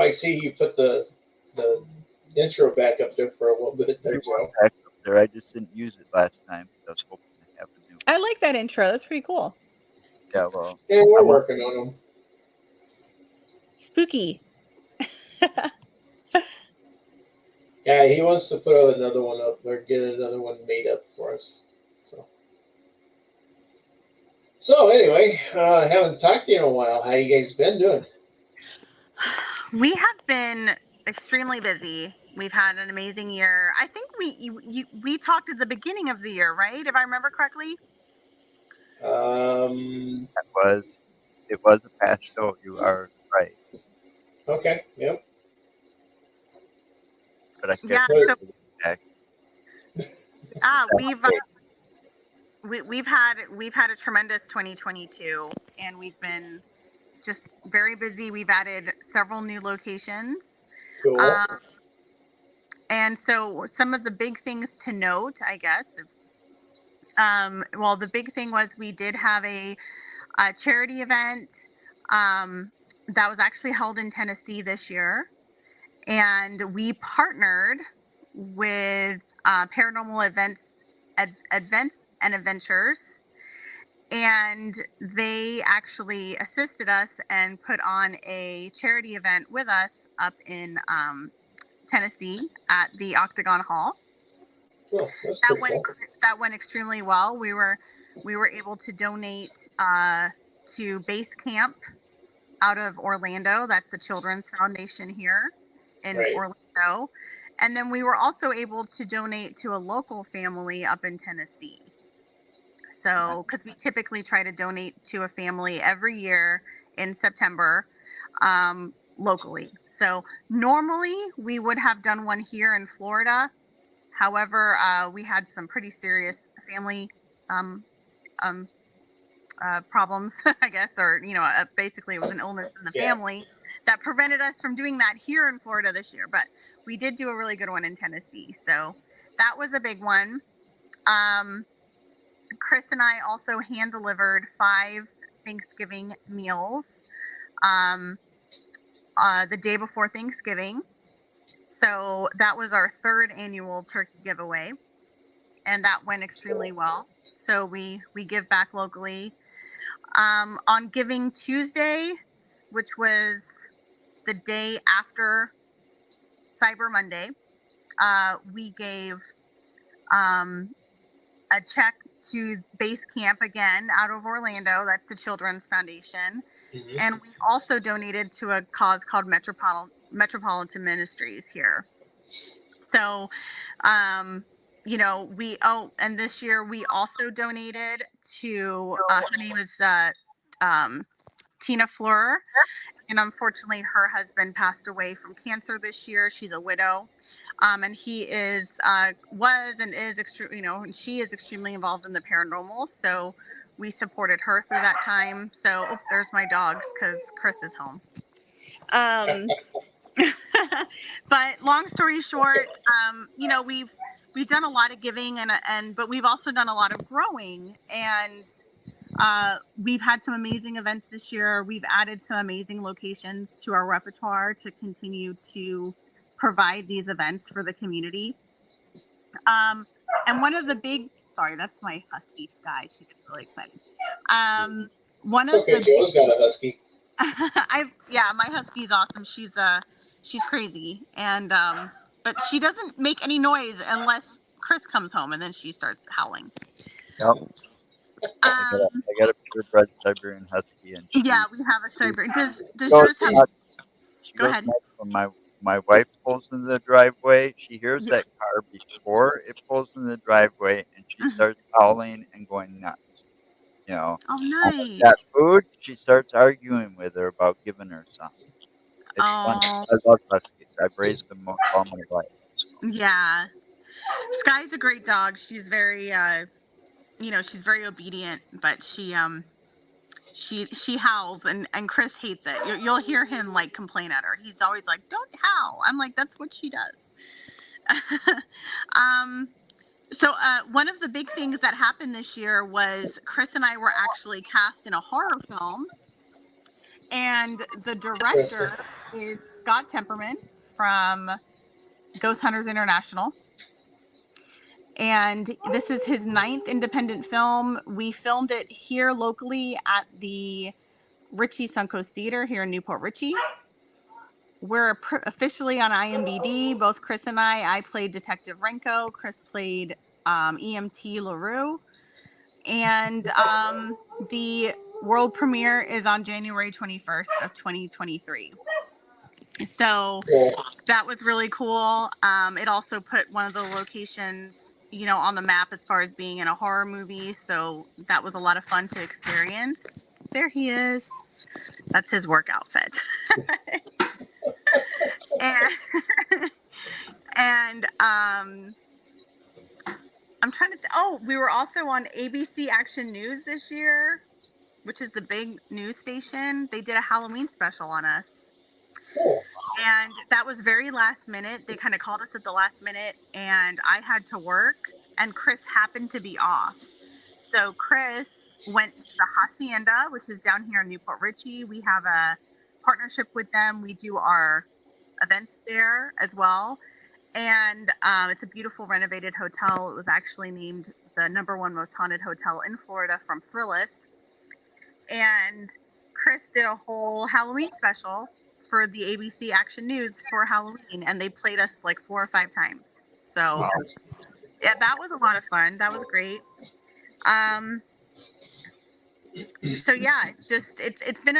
I see you put the intro back up there for a little bit there, Joe. Back up there. I just didn't use it last time. I was hoping to have a new. I like that intro. That's pretty cool. Yeah, well. Yeah, we're working on them. Spooky. Yeah, he wants to put another one up or get another one made up for us. So anyway, haven't talked to you in a while. How you guys been doing? We have been extremely busy. We've had an amazing year. I think we talked at the beginning of the year, right? If I remember correctly. It was a past show. You are right. Okay. Yep. But I can't remember the exact. We've had a tremendous 2022, and we've been just very busy. We've added several new locations. Cool. And so some of the big things to note, I guess. Well, the big thing was we did have a charity event that was actually held in Tennessee this year, and we partnered with Paranormal Events and Adventures, and they actually assisted us and put on a charity event with us up in Tennessee at the Octagon Hall. Oh, that went extremely well. We were able to donate to Base Camp out of Orlando. That's a children's foundation here in Orlando. And then we were also able to donate to a local family up in Tennessee. So, because we typically try to donate to a family every year in September locally. So normally we would have done one here in Florida. However, we had some pretty serious family problems, I guess, or, basically it was an illness in the family that prevented us from doing that here in Florida this year. But we did do a really good one in Tennessee. So that was a big one. Chris and I also hand delivered 5 Thanksgiving meals the day before Thanksgiving. So that was our 3rd annual turkey giveaway, and that went extremely well. So we give back locally. On Giving Tuesday, which was the day after Cyber Monday, we gave a check to Base Camp again out of Orlando. That's the Children's Foundation. Mm-hmm. And we also donated to a cause called Metropolitan Ministries here. So, and this year we also donated to, her name is Tina Fleur. And unfortunately, her husband passed away from cancer this year. She's a widow. And he is, she is extremely involved in the paranormal. So we supported her through that time. So, there's my dogs because Chris is home. But long story short, we've done a lot of giving but we've also done a lot of growing, and we've had some amazing events this year. We've added some amazing locations to our repertoire to continue to provide these events for the community. And one of the big, sorry, that's my husky Sky. She gets really excited. Joe's got a husky. My husky's awesome. She's crazy, and but she doesn't make any noise unless Chris comes home, and then she starts howling. Yep. I got a purebred Siberian Husky, and we have a Siberian. Does yours have? Go ahead. When my wife pulls in the driveway, she hears that car before it pulls in the driveway, and she starts howling and going nuts. Oh, nice. That food, she starts arguing with her about giving her some. It's fun. I love Huskies. I've raised them all my life. Yeah. Sky's a great dog. She's very, she's very obedient, but she howls, and Chris hates it. You'll hear him like complain at her. He's always like, "Don't howl." I'm like, "That's what she does." So one of the big things that happened this year was Chris and I were actually cast in a horror film, and the director is Scott Temperman from Ghost Hunters International. And this is his 9th independent film. We filmed it here locally at the Ritchie Suncoast Theater here in Newport Richie. We're officially on IMDb, both Chris and I. I played Detective Renko. Chris played EMT LaRue. And the world premiere is on January 21st of 2023. So that was really cool. It also put one of the locations, on the map as far as being in a horror movie. So that was a lot of fun to experience. There he is. That's his work outfit. and I'm trying to we were also on ABC Action News this year, which is the big news station. They did a Halloween special on us. Cool. And that was very last minute. They kind of called us at the last minute, and I had to work, and Chris happened to be off. So Chris went to the Hacienda, which is down here in Newport Richie. We have a partnership with them. We do our events there as well. And it's a beautiful renovated hotel. It was actually named the #1 most haunted hotel in Florida from Thrillist. And Chris did a whole Halloween special for the ABC Action News for Halloween, and they played us like 4 or 5 times. So yeah, that was a lot of fun. That was great. So yeah, it's been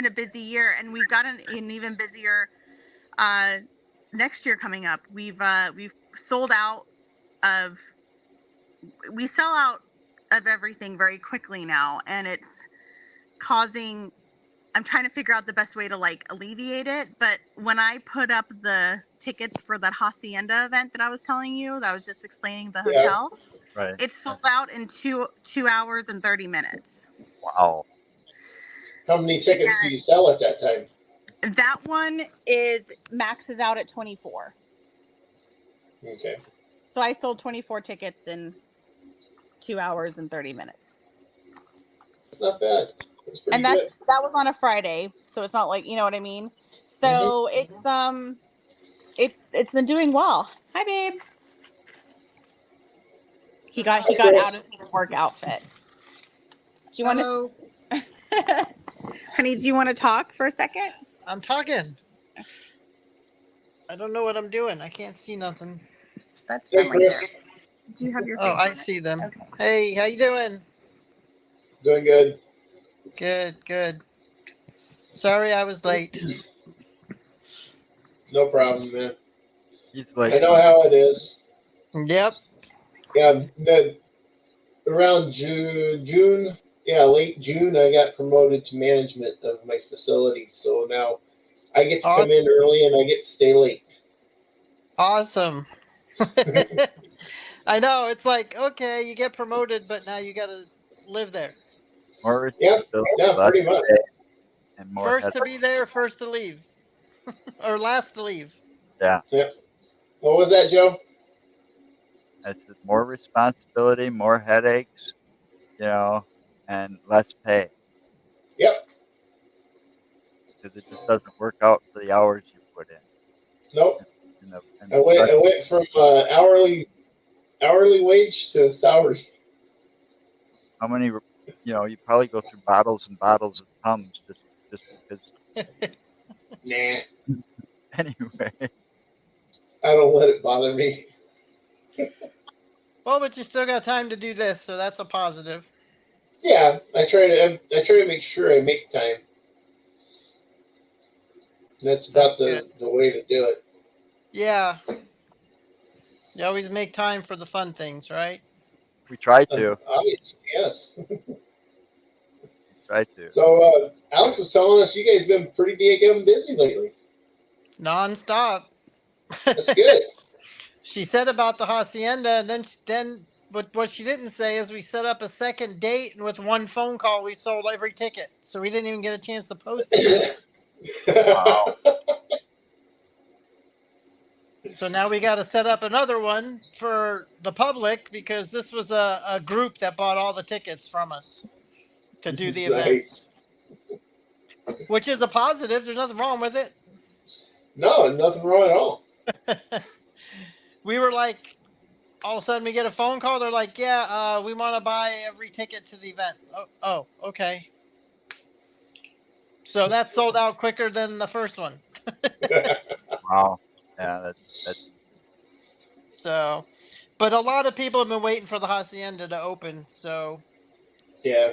a busy year, and we've got an even busier next year coming up. We've sold out of we sell out of everything very quickly now, and it's causing, I'm trying to figure out the best way to like alleviate it. But when I put up the tickets for that Hacienda event that I was telling you, that I was just explaining the hotel, Right. it's sold out in 2 hours and 30 minutes. Wow. How many tickets do you sell at that time? That one maxes out at 24. Okay. So I sold 24 tickets in 2 hours and 30 minutes. It's not bad. It's pretty And good. that was on a Friday, so it's not like, you know what I mean? So it's been doing well. Hi, babe. He got out of his work outfit. Do you want to Honey, do you want to talk for a second? I'm talking. I don't know what I'm doing. I can't see nothing. That's Hey, them right Chris. there. Do you have your face Oh, I on it? see them. Okay. Hey, how you doing? Doing good. Good. Sorry I was late. No problem, man. He's like, I know how it is. Yep. Yeah, around June, late June, I got promoted to management of my facility. So now I get to come in early and I get to stay late. Awesome. I know. It's like, okay, you get promoted, but now you got to live there. more responsibility, Yeah, less pretty much. pay, and more First to headache. be there, first to leave. Or last to leave. Yeah. What was that, Joe? I said more responsibility, more headaches, and less pay. Yep. Because it just doesn't work out for the hours you put in. Nope. And I went from hourly wage to salary. how many, you probably go through bottles and bottles of Tums just because. Nah, Anyway. I don't let it bother me. Well, but you still got time to do this, so that's a positive. Yeah, I try to make sure I make time. That's about the way to do it. Yeah. You always make time for the fun things, right? We try to. Obviously, yes. Try to. So Alex was telling us you guys been pretty damn busy lately. Non-stop. That's good. She said about the Hacienda, and then but what she didn't say is we set up a second date, and with one phone call, we sold every ticket. So we didn't even get a chance to post it. Wow. So now we got to set up another one for the public because this was a group that bought all the tickets from us to do the event. Nice. which is a positive. There's nothing wrong with it. No, nothing wrong at all. We were like, all of a sudden we get a phone call. They're like, yeah, we want to buy every ticket to the event. Oh, okay. So that sold out quicker than the first one. Wow. Yeah, that's So, but a lot of people have been waiting for the hacienda to open. So, Yeah.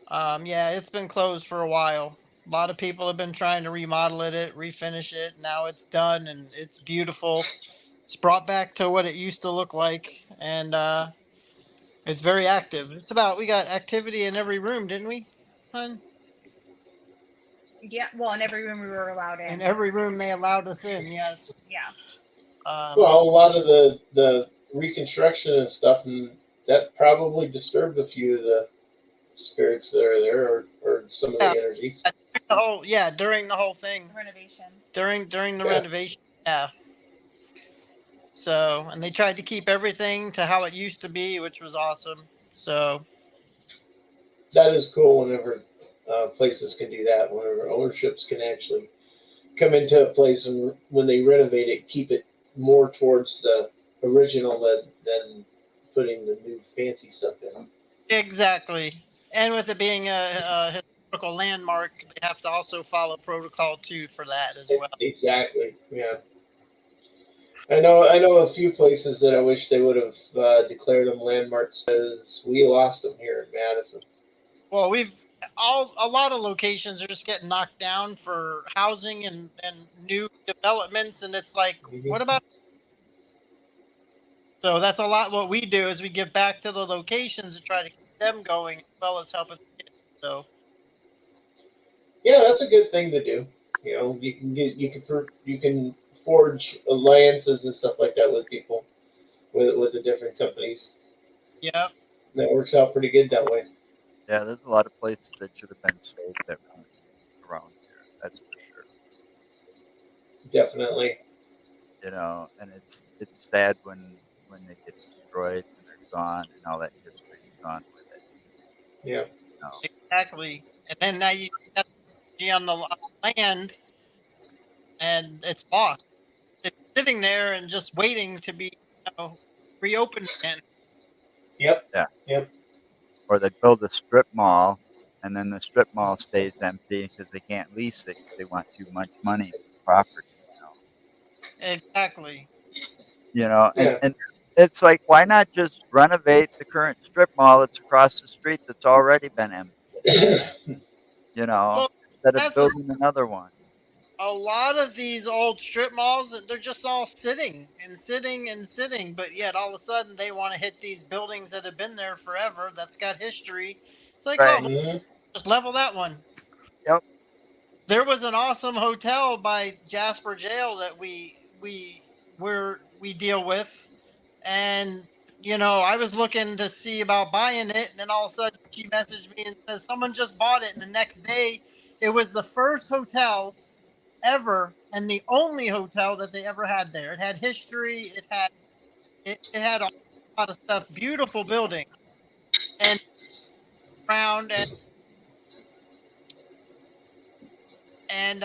yeah, it's been closed for a while. A lot of people have been trying to remodel it, refinish it. Now it's done and it's beautiful. It's brought back to what it used to look like, and it's very active. We got activity in every room, didn't we, hun? Yeah, well, in every room we were allowed In in. every room they allowed us in. Yes. Yeah. Well, a lot of the reconstruction and stuff, and that probably disturbed a few of the spirits that are there, or some of Yeah. the energies. Oh yeah, during the whole thing. Renovation. During the Yeah. renovation. Yeah. So, and they tried to keep everything to how it used to be, which was awesome. So, That is cool whenever places can do that. Whenever ownerships can actually come into a place and when they renovate it, keep it more towards the original than putting the new fancy stuff in. exactly. And with it being a historical landmark, they have to also follow protocol too for that as well. Exactly. Yeah. I know a few places that I wish they would have declared them landmarks because we lost them here in Madison. Well, a lot of locations are just getting knocked down for housing and new developments, and it's like, Mm-hmm. what about? So that's a lot. What we do is we give back to the locations and try to keep them going as well as helping the kids. So Yeah, that's a good thing to do. You know, you can forge alliances and stuff like that with people, with the different companies. yeah, That works out pretty good that way. yeah. There's a lot of places that should have been saved that weren't around here. That's for sure. Definitely. And it's sad when they get destroyed and they're gone and all that history is gone with it. Yeah. exactly. And then now you got the on the land, and it's lost. It's sitting there and just waiting to be, reopened again. Yep. Yeah. Yep. Or they build a strip mall, and then the strip mall stays empty because they can't lease it because they want too much money for the property. Exactly. Yeah. And it's like, why not just renovate the current strip mall that's across the street that's already been empty? Well, Instead of that's the building another one. a lot of these old strip malls, they're just all sitting and sitting and sitting, but yet all of a sudden they want to hit these buildings that have been there forever, that's got history. It's like, Right. oh, Mm-hmm. just level that one. Yep. There was an awesome hotel by Jasper Jail that we deal with, and I was looking to see about buying it, and then all of a sudden she messaged me and says someone just bought it, and the next day it was the first hotel ever and the only hotel that they ever had there. It had history. It had a lot of stuff. Beautiful building and round and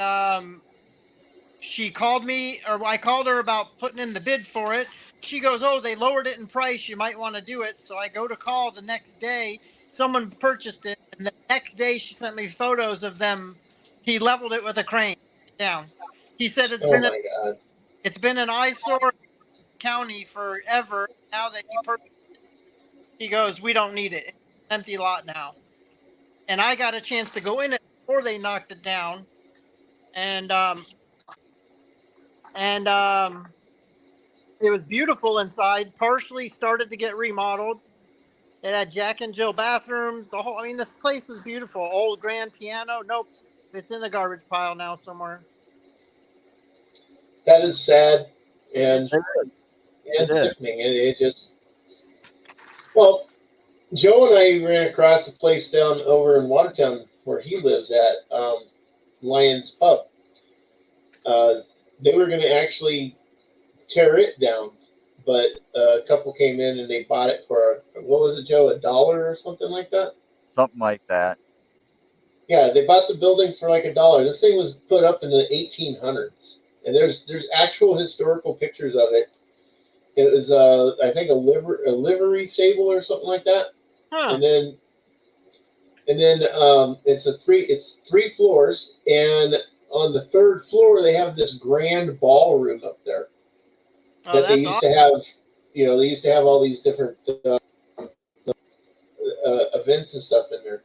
she called me, or I called her about putting in the bid for it. She goes, "Oh, they lowered it in price. You might want to do it." So I go to call the next day. Someone purchased it, and the next day she sent me photos of them. He leveled it with a crane down. He said Oh my God. it's been an eyesore county forever. Now that he goes, we don't need it. It's an empty lot now. And I got a chance to go in it before they knocked it down, and and it was beautiful inside. Partially started to get remodeled. It had Jack and Jill bathrooms. The whole, I mean, the place was beautiful. Old grand piano. Nope, it's in the garbage pile now somewhere. That is sad It, and It is. It is. sickening. It just well, Joe and I ran across a place down over in Watertown where he lives at Lions Pub. Uh, they were going to actually tear it down, but a couple came in and they bought it for what was it, Joe? $1 or something like that. Something like that. Yeah, they bought the building for like $1. This thing was put up in the 1800s, and there's actual historical pictures of it. It was I think a livery stable or something like that, Huh. and then it's 3 floors, and on the third floor they have this grand ballroom up there Oh, that they that's used awesome. to have. You know, they used to have all these different events and stuff in there.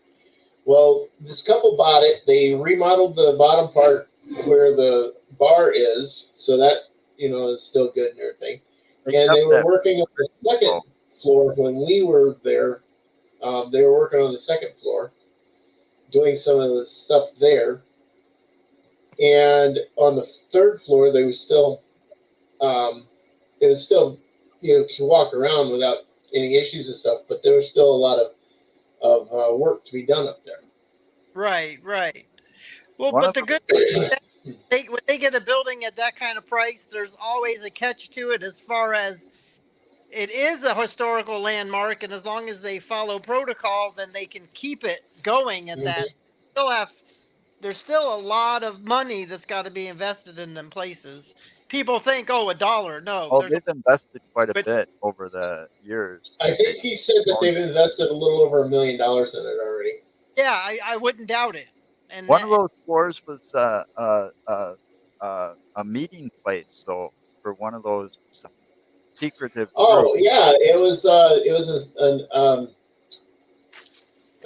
Well, this couple bought it. They remodeled the bottom part where the bar is, so that is still good and everything. They And kept they were that working on the second oh, floor when we were there. They were working on the second floor, doing some of the stuff there. And on the third floor, they were still, it was still, you can walk around without any issues and stuff, but there was still a lot of work to be done up there. Right, right. Well, one but of the good thing is that when they get a building at that kind of price, there's always a catch to it as far as it is a historical landmark, and as long as they follow protocol, then they can keep it going at that. Still have There's still a lot of money that's got to be invested in them places. People think, oh, $1. No, oh, there's a they've invested quite a but bit over the years. I They think he said that they've invested a little over $1 million in it already. yeah, I wouldn't doubt it. And One of those floors was a meeting place, so for one of those secretive Oh groups. yeah, it was a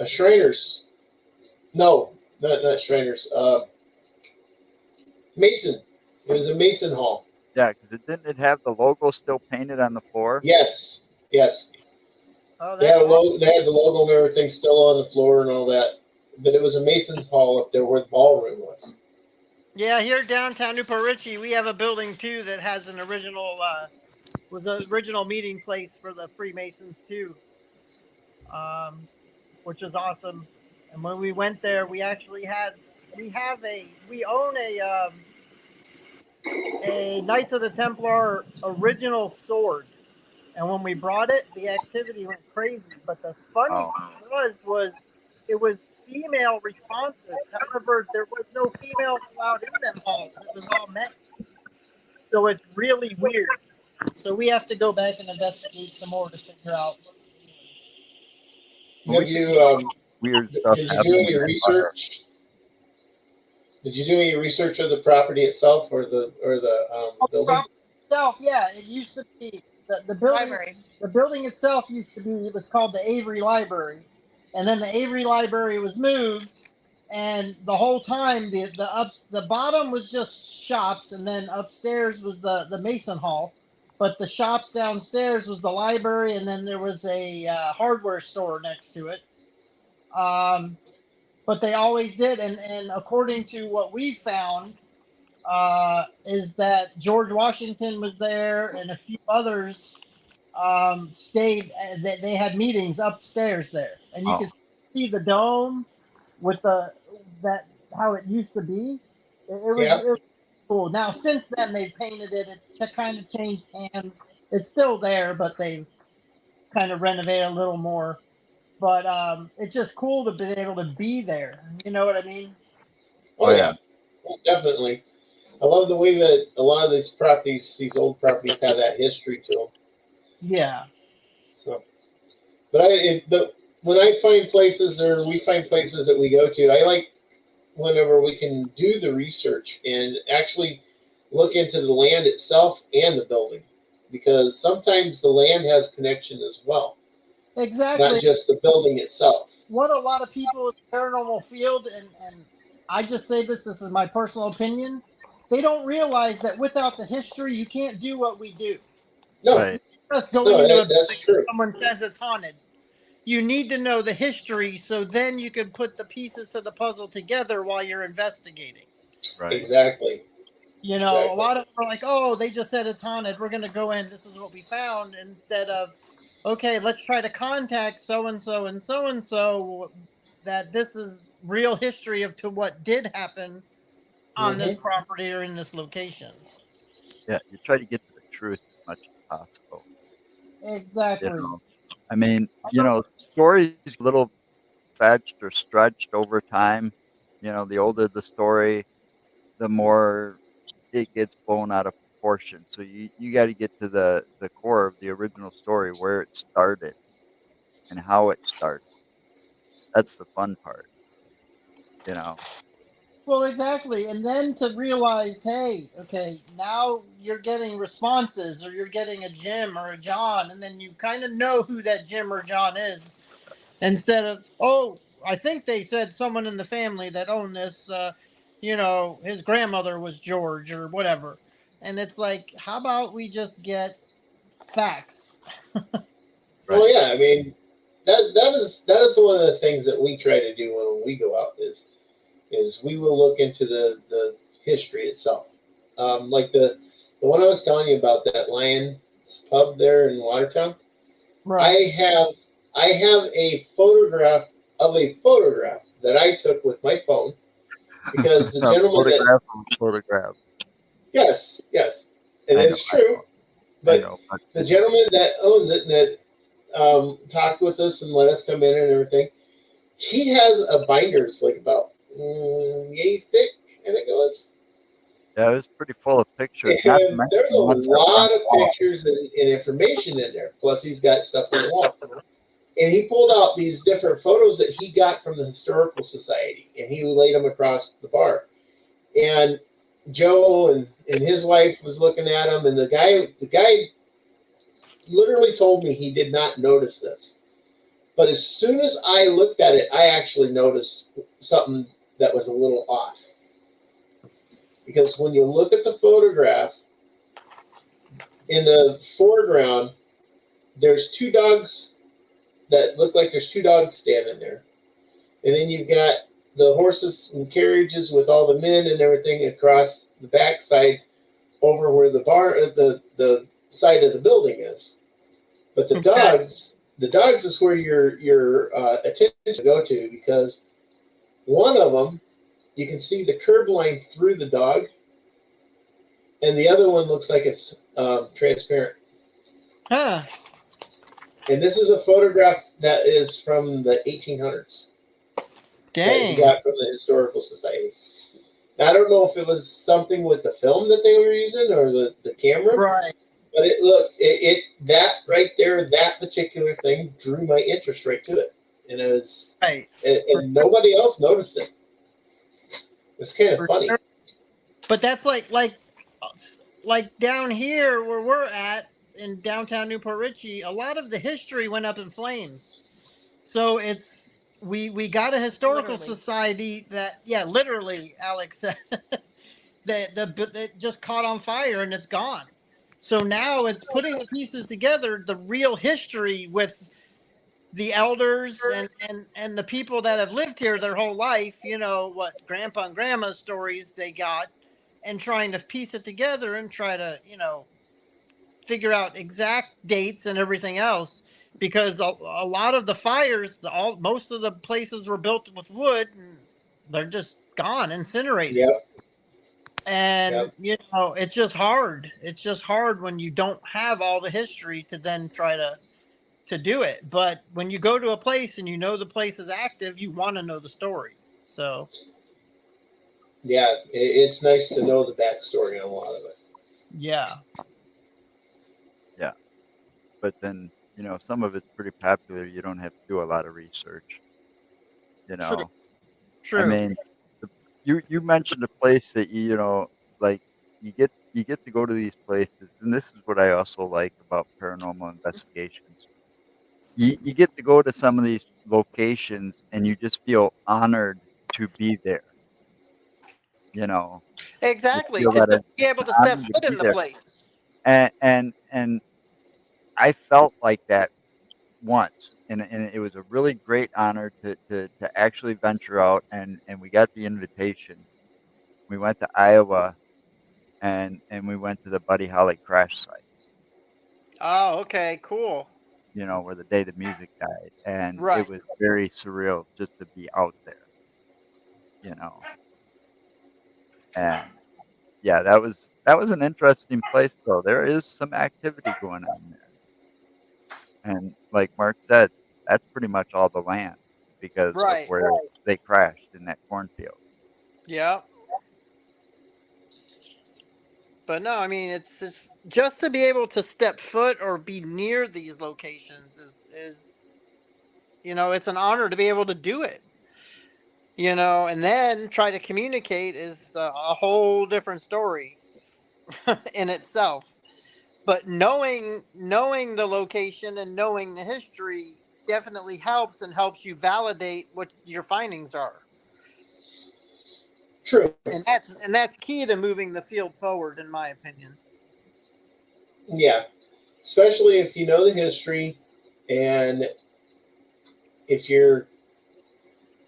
Shriners. No, not Shriners. Mason. It was a Mason Hall. Yeah, because it have the logo still painted on the floor. Yes, yes. oh, They that's had a awesome. logo. They had the logo and everything still on the floor and all that. But it was a Mason's Hall up there where the ballroom was. Yeah, here downtown Newport Richie, we have a building too that has an original was an original meeting place for the Freemasons too, which is awesome. And when we went there, we own a Knights of the Templar original sword. And when we brought it, the activity went crazy. But the funny Oh, thing was it was female responses. However, there was no females allowed in them halls. It was all men. So it's really weird. So we have to go back and investigate some more to figure out. well, Have we can you weird stuff did you do happening any in our research? Did you do any research of the property itself or the building? Property itself, yeah, it used to be the building. Library. The building itself used to be. It was called the Avery Library, and then the Avery Library was moved. And the whole time, the bottom was just shops, and then upstairs was the Mason Hall. But the shops downstairs was the library, and then there was a hardware store next to it. Um, but they always did, and according to what we found, is that George Washington was there, and a few others stayed. That they had meetings upstairs there, and you oh, could see the dome with the that how it used to be. Yeah. It was cool. Now since then they've painted it. It's kind of changed hands. It's still there, but they've kind of renovated a little more. But it's just cool to be able to be there. You know what I mean? Oh oh yeah. yeah. Well, definitely. I love the way that a lot of these old properties, have that history to them. Yeah. So, but when I find places or we find places that we go to, I like whenever we can do the research and actually look into the land itself and the building, because sometimes the land has connection as well, not Exactly. just the building itself. What a lot of people in the paranormal field, and I just say this is my personal opinion, they don't realize that without the history, you can't do what we do. No, It's Right. not just going no, into a building that's because true. someone says it's haunted. You need to know the history so then you can put the pieces to the puzzle together while you're investigating. Right. Exactly. A Exactly. lot of them are like, oh, they just said it's haunted. We're going to go in. This is what we found. Instead of, okay, let's try to contact so and so and so and so that this is real history of to what did happen on this Hmm. property or in this location. Yeah, you try to get to the truth as much as possible. You Exactly. know, I mean, stories a little fetched or stretched over time. The older the story, the more it gets blown out of proportion. So you got to get to the core of the original story, where it started and how it started. That's the fun part, you know. Well, exactly. And then to realize, hey, okay, now you're getting responses, or you're getting a Jim or a John, and then you kind of know who that Jim or John is, instead of, oh, I think they said someone in the family that owned this, his grandmother was George or whatever. And it's like, how about we just get facts? Well, Right. yeah, I mean that is one of the things that we try to do when we go out is we will look into the history itself. Like the one I was telling you about, that Lions pub there in Watertown. Right. I have a photograph of a photograph that I took with my phone, because the A gentleman that, photograph of a photograph. yes, and I know, it's true, I but know. But the gentleman that owns it and that talked with us and let us come in and everything, he has a binder's like about yay thick, I think it was. yeah, it was pretty full of pictures. Not to And mention there's a the ones that were on lot the of wall. pictures and information in there. Plus, he's got stuff on the wall. And he pulled out these different photos that he got from the Historical Society, and he laid them across the bar. And Joe and his wife was looking at them, and the guy literally told me he did not notice this. But as soon as I looked at it, I actually noticed something that was a little off. Because when you look at the photograph, in the foreground, there's two dogs that look like there's two dogs standing there. And then you've got the horses and carriages with all the men and everything across the backside over where the side of the building is. But Okay. the dogs is where your attention go to, because one of them, you can see the curb line through the dog, and the other one looks like it's transparent. Huh. And this is a photograph that is from the 1800s that he Dang. got from the Historical Society. Now, I don't know if it was something with the film that they were using or the camera, Right. but it that right there, that particular thing drew my interest right to it, and Right. and nobody else noticed it. It's kind of For funny. sure. But that's like down here where we're at in downtown Newport Richey, a lot of the history went up in flames. So it's we got a historical Literally. society that, yeah, literally, Alex, that just caught on fire and it's gone. So now it's putting the pieces together, the real history with the elders and the people that have lived here their whole life, what grandpa and grandma's stories they got, and trying to piece it together and try to, figure out exact dates and everything else, because a lot of the fires, most of the places were built with wood, and they're just gone, incinerated. Yep, And yep. it's just hard when you don't have all the history to then try to do it. But when you go to a place and you know the place is active, you want to know the story. So Yeah, it's nice to know the backstory on a lot of it. yeah. Yeah, but then some of it's pretty popular. You don't have to do a lot of research. You True. know, I True. mean, you mentioned a place that like you get to go to these places, and this is what I also like about paranormal investigations. You get to go to some of these locations, and you just feel honored to be there. You know, you Exactly. feel To that just be it's able an to step honor to foot be in the there, place. and I felt like that once, and it was a really great honor to actually venture out, and we got the invitation. We went to Iowa, and we went to the Buddy Holly crash site, Oh, okay, cool. where the day the music died, and it Right. was very surreal just to be out there, you know. And yeah, that was an interesting place, though. There is some activity going on there, and like Mark said, that's pretty much all the land because of Right. where they crashed in that cornfield. Yeah. But no, I mean, it's just to be able to step foot or be near these locations is it's an honor to be able to do it. And then try to communicate is a whole different story in itself. But knowing the location and knowing the history definitely helps and helps you validate what your findings are. True. And that's key to moving the field forward, in my opinion. Yeah. Especially if you know the history, and if you're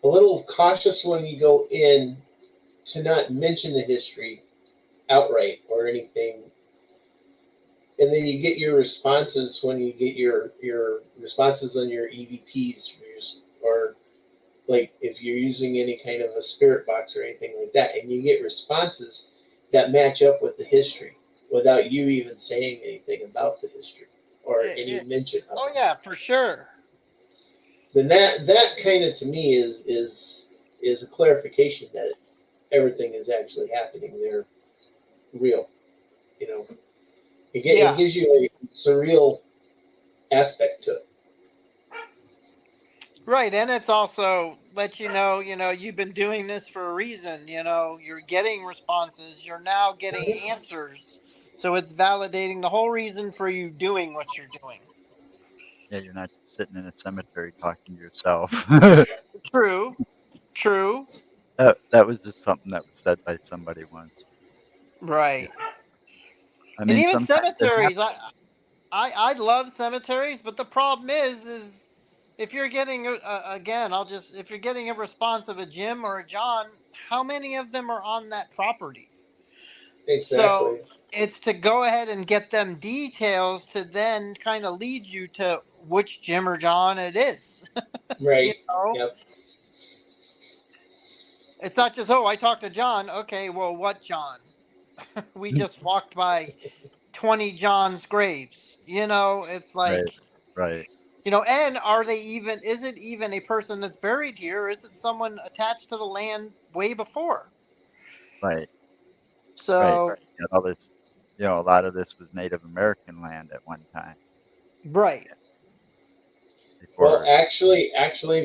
a little cautious when you go in to not mention the history outright or anything, and then you get your responses when you get your responses on your EVPs, or like if you're using any kind of a spirit box or anything like that, and you get responses that match up with the history without you even saying anything about the history or It- any it- mention of oh it, yeah, for sure. then that kind of to me is a clarification that everything is actually happening there, real. You know, it Yeah. gives you a surreal aspect to it. Right, and it's also let you've been doing this for a reason. You're getting responses. You're now getting answers. So it's validating the whole reason for you doing what you're doing. Yeah, you're not just sitting in a cemetery talking to yourself. True. True. That was just something that was said by somebody once. Yeah. Right. I And mean, even sometimes it cemeteries, happens. I love cemeteries, but the problem is if you're getting again, if you're getting a response of a Jim or a John, how many of them are on that property? So Exactly. it's to go ahead and get them details to then kind of lead you to which Jim or John it is. you Right. know, Yep. it's not just, I talked to John. Okay, well, what John? We just walked by 20 John's graves. It's Right, like, right, and is it even a person that's buried here? Or is it someone attached to the land way before? right, right. So, Yeah, all this, a lot of this was Native American land at one time. right, Yeah, Well, before, actually,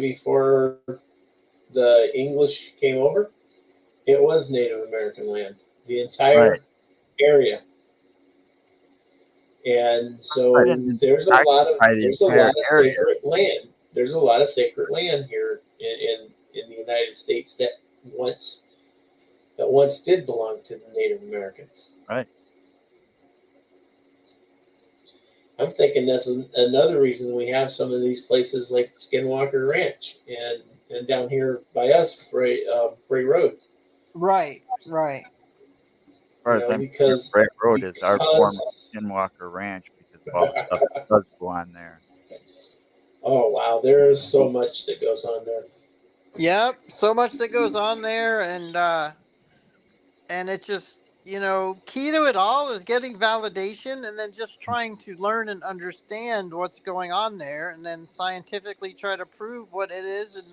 before the English came over, it was Native American land, the right, entire area, and right. so And occupy the there's a entire lot of area. sacred land. There's a lot of sacred land here in the United States that once did belong to the Native Americans. Right. I'm thinking that's another reason we have some of these places like Skinwalker Ranch and down here by us, Bray Road. As right, right. far as I'm concerned, Because Brett Road is our form of because Skinwalker Ranch because of all the stuff that does go on there. oh wow, there is so much that goes on there. Yep, so much that goes on there, and it's just key to it all is getting validation and then just trying to learn and understand what's going on there and then scientifically try to prove what it is. And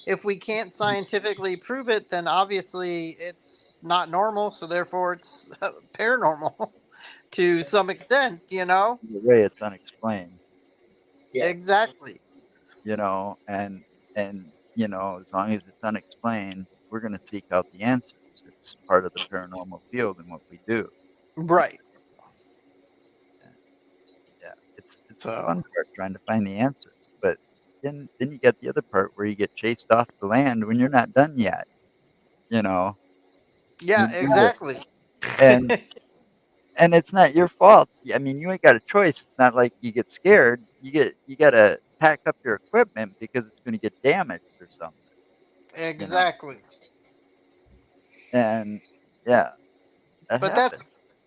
if we can't scientifically prove it, then obviously it's not normal, so therefore it's paranormal to some extent. The way it's unexplained, Yeah, Exactly. and as long as it's unexplained, we're going to seek out the answers. It's part of the paranormal field and what we do. Right. And yeah, it's the So fun part trying to find the answers. But then you get the other part where you get chased off the land when you're not done yet. You know, yeah, you get exactly. and and it's not your fault. I mean, you ain't got a choice. It's not like you get scared. You got to pack up your equipment because it's going to get damaged or something. You know, Exactly. and yeah, that But happens.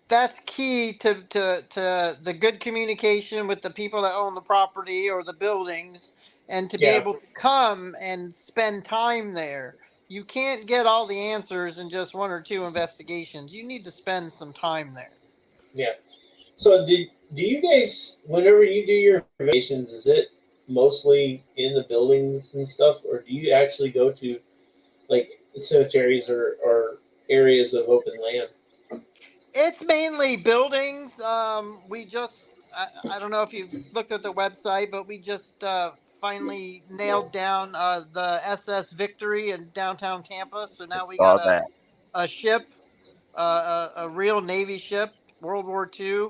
that's key to the good communication with the people that own the property or the buildings, and to be yeah, able to come and spend time there. You can't get all the answers in just one or two investigations. You need to spend some time there. yeah. So do you guys, whenever you do your investigations, is it mostly in the buildings and stuff, or do you actually go to like cemeteries or areas of open land? It's mainly buildings. I don't know if you've looked at the website, but we just finally nailed down the SS Victory in downtown Tampa. So I now we got saw that. a ship, a real Navy ship, World War II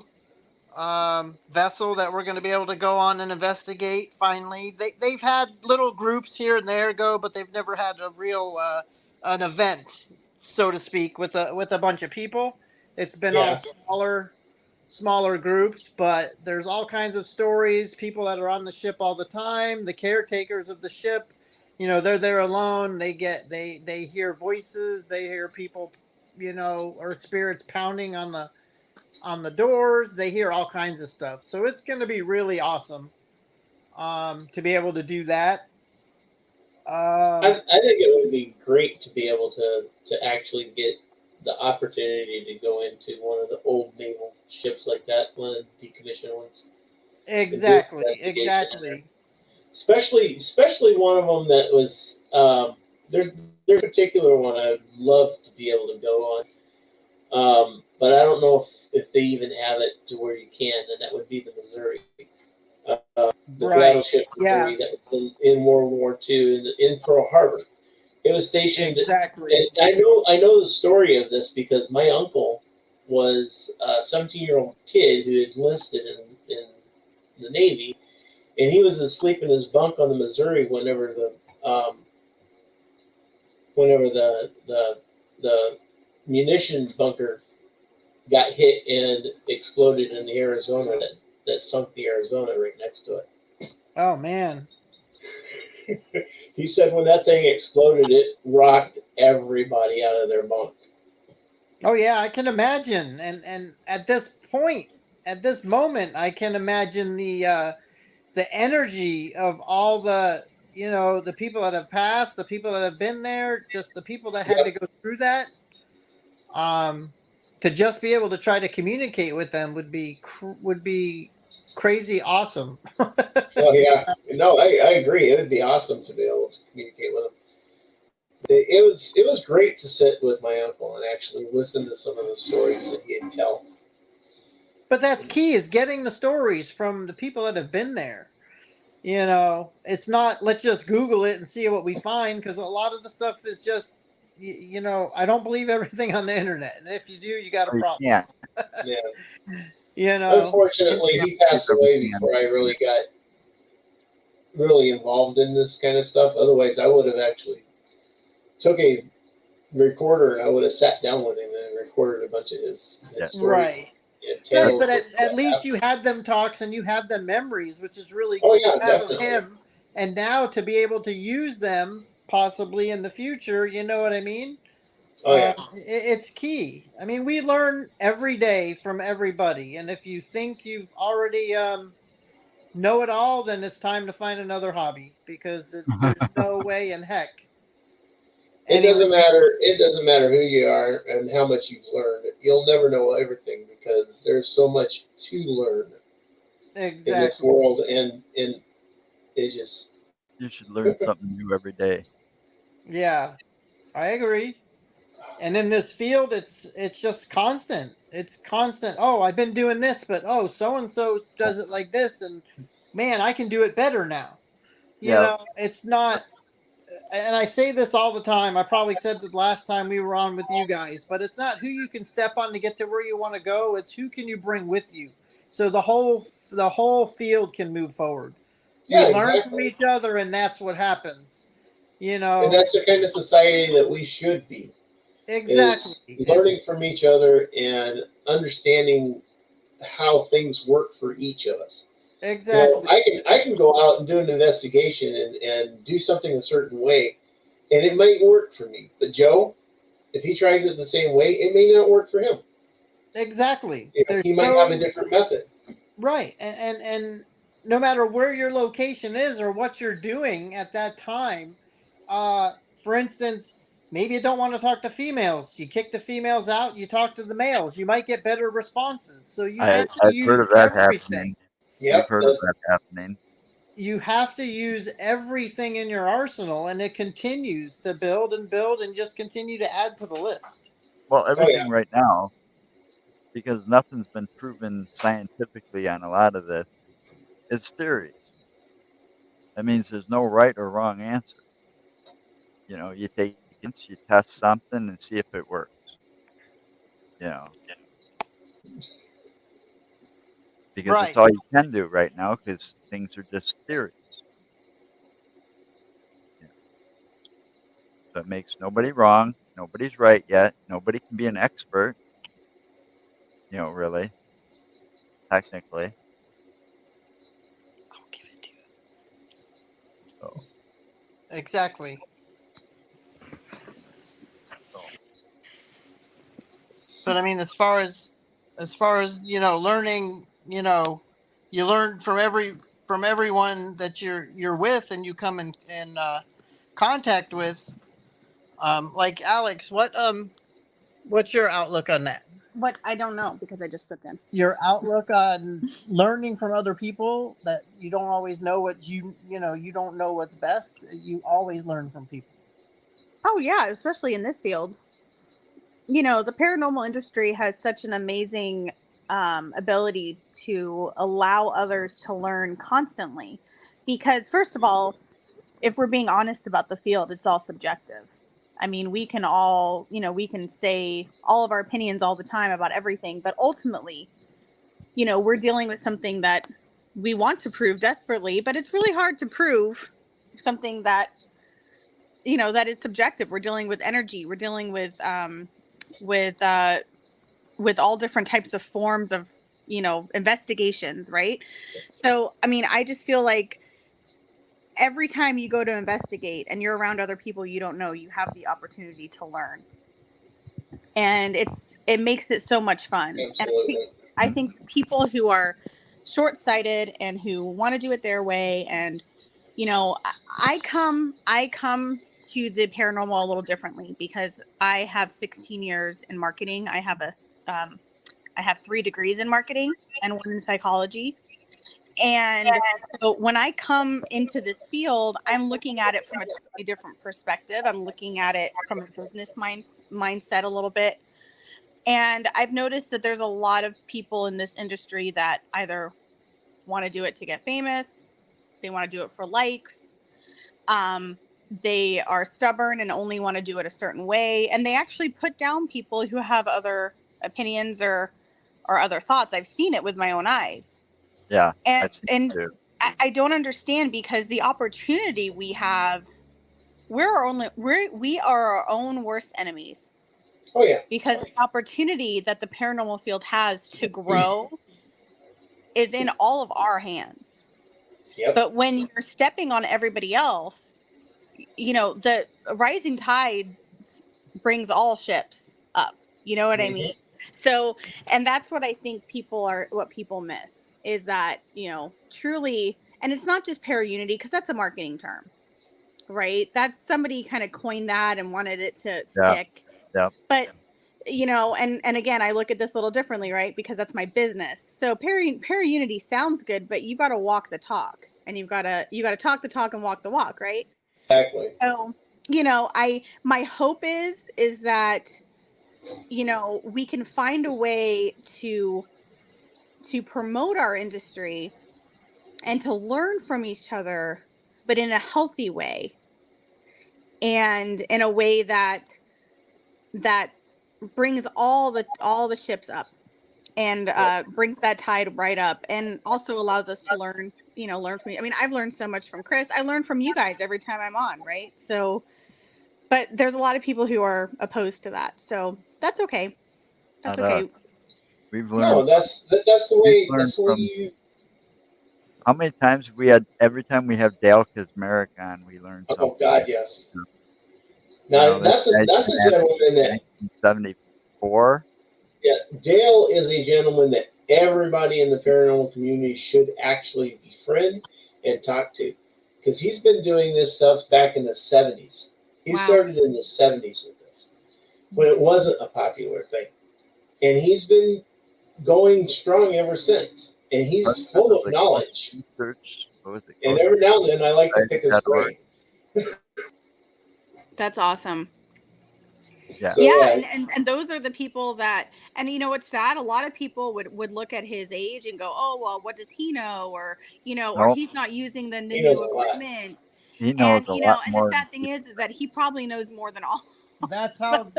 vessel that we're going to be able to go on and investigate. Finally, they've had little groups here and there go, but they've never had a real an event, so to speak, with a bunch of people. It's been all Yeah. smaller groups, but there's all kinds of stories. People that are on the ship all the time, the caretakers of the ship. They're there alone. They hear voices. They hear people, or spirits pounding on the doors. They hear all kinds of stuff. So it's going to be really awesome to be able to do that. I think it would be great to be able to actually get the opportunity to go into one of the old naval ships like that, one of the decommissioned ones, and do an Exactly. investigation in there. Exactly. Especially one of them that was there's a particular one I'd love to be able to go on, but I don't know if they even have it to where you can, and that would be the Missouri. The Right. battleship Yeah. Missouri that was in World War II in Pearl Harbor. It was stationed. Exactly. And I know the story of this because my uncle was a 17-year-old kid who had enlisted in the Navy, and he was asleep in his bunk on the Missouri whenever the munition bunker got hit and exploded in the Arizona that sunk the Arizona right next to it. Oh man. He said when that thing exploded, it rocked everybody out of their bunk. Oh yeah, I can imagine. And at this point, at this moment, I can imagine the energy of all the people that have passed, the people that have been there, just the people that had to Yep. go through that. Um, to just be able to try to communicate with them would be crazy awesome. Oh yeah, no, I agree. It would be awesome to be able to communicate with him. It was great to sit with my uncle and actually listen to some of the stories that he'd tell. But that's key, is getting the stories from the people that have been there. It's not let's just Google it and see what we find, because a lot of the stuff is just I don't believe everything on the internet, and if you do, you got a Oh, you problem. can't. Yeah. And Unfortunately, he passed away before I really got really involved in this kind of stuff. Otherwise, I would have actually took a recorder and I would have sat down with him and recorded a bunch of his Yeah. stories. right. And Right, tales but of at what least happened. you had them talks and you have them memories, which is really Oh cool yeah, to have of definitely. him. And now to be able to use them possibly in the future, you know what I mean? Oh yeah. It's key. I mean, we learn every day from everybody, and if you think you've already know it all, then it's time to find another hobby, because there's no way in heck anyone. It doesn't matter who you are and how much you've learned. You'll never know everything because there's so much to learn in this Exactly. world, and it's just You should learn something new every day. Yeah, I agree. And in this field, it's just constant. It's constant. Oh, I've been doing this, but oh, so and so does it like this, and man, I can do it better now. Yeah. It's not. And I say this all the time. I probably said it last time we were on with you guys, but it's not who you can step on to get to where you want to go. It's who can you bring with you, so the whole field can move forward. We yeah, learn from exactly. each other, and that's what happens. You And know that's the kind of society that we should be. exactly. Is learning from each other and understanding how things work for each of us. Exactly. I can go out and do an investigation and do something a certain way, and it might work for me. But Joe, if he tries it the same way, it may not work for him. Exactly. There's He might have a different method. right, and no matter where your location is or what you're doing at that time, for instance, maybe you don't want to talk to females. You kick the females out. You talk to the males. You might get better responses. So you have to I've heard use of that everything. happening. We've Yep, heard of that happening. you have to use everything in your arsenal, and it continues to build and just continue to add to the list. Well, Oh, everything yeah. right now, because nothing's been proven scientifically on a lot of this, is theories. That means there's no right or wrong answer. You take it, you test something and see if it works. You know, because it's Right. all you can do right now because things are just theories. You know, so it makes nobody wrong, nobody's right yet, nobody can be an expert. Really, technically. I'll give it to you. So, Exactly. so But I mean, as far as learning, you learn from everyone that you're with, and you come in contact with. Like Alex, what's your outlook on that? What, I don't know because I just stepped in. Your outlook on learning from other people, that you don't always know what you don't know what's best. You always learn from people. Oh yeah, especially in this field. The paranormal industry has such an amazing ability to allow others to learn constantly. Because, first of all, if we're being honest about the field, it's all subjective. I mean, we can all, we can say all of our opinions all the time about everything, but ultimately, we're dealing with something that we want to prove desperately, but it's really hard to prove something that that is subjective. We're dealing with energy. We're dealing with uh, with all different types of forms of investigations, right? So, I mean, I just feel like every time you go to investigate and you're around other people you don't know, you have the opportunity to learn, and it makes it so much fun. And Absolutely. I think people who are short-sighted and who want to do it their way, and I come to the paranormal a little differently because I have 16 years in marketing. I have 3 degrees in marketing and 1 in psychology. And so when I come into this field, I'm looking at it from a totally different perspective. I'm looking at it from a business mindset a little bit. And I've noticed that there's a lot of people in this industry that either want to do it to get famous, they want to do it for likes, um, they are stubborn and only want to do it a certain way, and they actually put down people who have other opinions or other thoughts. I've seen it with my own eyes, yeah, and I've seen and it too. I don't understand, because the opportunity we have, we are our own worst enemies, Oh, yeah. because the opportunity that the paranormal field has to grow is in all of our hands. Yep. But when you're stepping on everybody else, the rising tide brings all ships up. You know what I Mhm. mean? So, and that's what I think what people miss is that, truly, and it's not just para unity, because that's a marketing term, right? That's somebody kind of coined that and wanted it to Yeah, stick. yeah, But, and again, I look at this a little differently, right? Because that's my business. So para unity sounds good, but you got to walk the talk, and you got to talk the talk and walk the walk, right? Exactly. So, my hope is that, we can find a way to promote our industry and to learn from each other, but in a healthy way, and in a way that brings all the ships up, and Yep. brings that tide right up, and also allows us to learn from you. I mean, I've learned so much from Chris. I learn from you guys every time I'm on, right? So, but there's a lot of people who are opposed to that, so that's okay. That's not us. okay. We've No, learned. that's the We've way. learned That's the way from. you. How many times we had? Every time we have Dale Kazmarek on, we learn Oh something God, new. yes. You Now know, this that's a guy's that's been a at it gentleman since that 1974. yeah, Dale is a gentleman that everybody in the paranormal community should actually befriend and talk to, because he's been doing this stuff back in the 70s. He Wow. started in the 70s with this when it wasn't a popular thing, and he's been going strong ever since. And he's President full of of the Ghost knowledge. Research. What was it? And every now and then I like to pick his brain. That's awesome. Yeah. So, Yeah, yeah. and those are the people that, and you know what's sad? A lot of people would look at his age and go, oh well, what does he know? Or or Nope. he's not using the He knows new a lot. equipment. He knows And a lot and the more. sad thing is that he probably knows more than all. That's how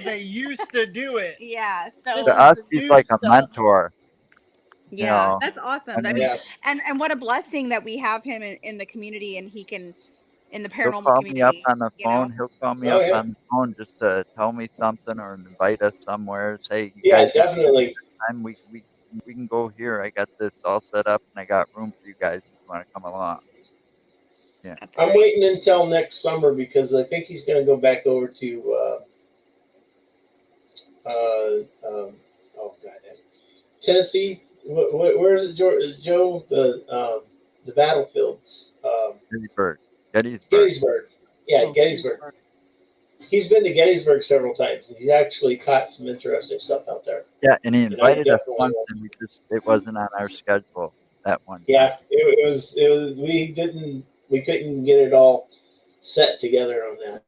they used to do it. Yeah. This To So is us, the he's new like a stuff. mentor. yeah, know, that's awesome. I I mean, mean, Yeah. and what a blessing that we have him in the community, and he can in the he'll paranormal call me up community. on the phone. He'll call me Oh, up yeah. on the phone just to tell me something or invite us somewhere. Say, you Yeah, guys, definitely. time we can go here. I got this all set up and I got room for you guys if you want to come along. Yeah. That's I'm great. waiting until next summer because I think he's going to go back over to, oh, God, Tennessee. Where is it, Joe? The battlefields. Gettysburg. Yeah, Oh, Gettysburg. He's been to Gettysburg several times. And he's actually caught some interesting stuff out there. Yeah, and he And I invited us definitely once, will. and it wasn't on our schedule that one time. Yeah, it was. We couldn't get it all set together on that.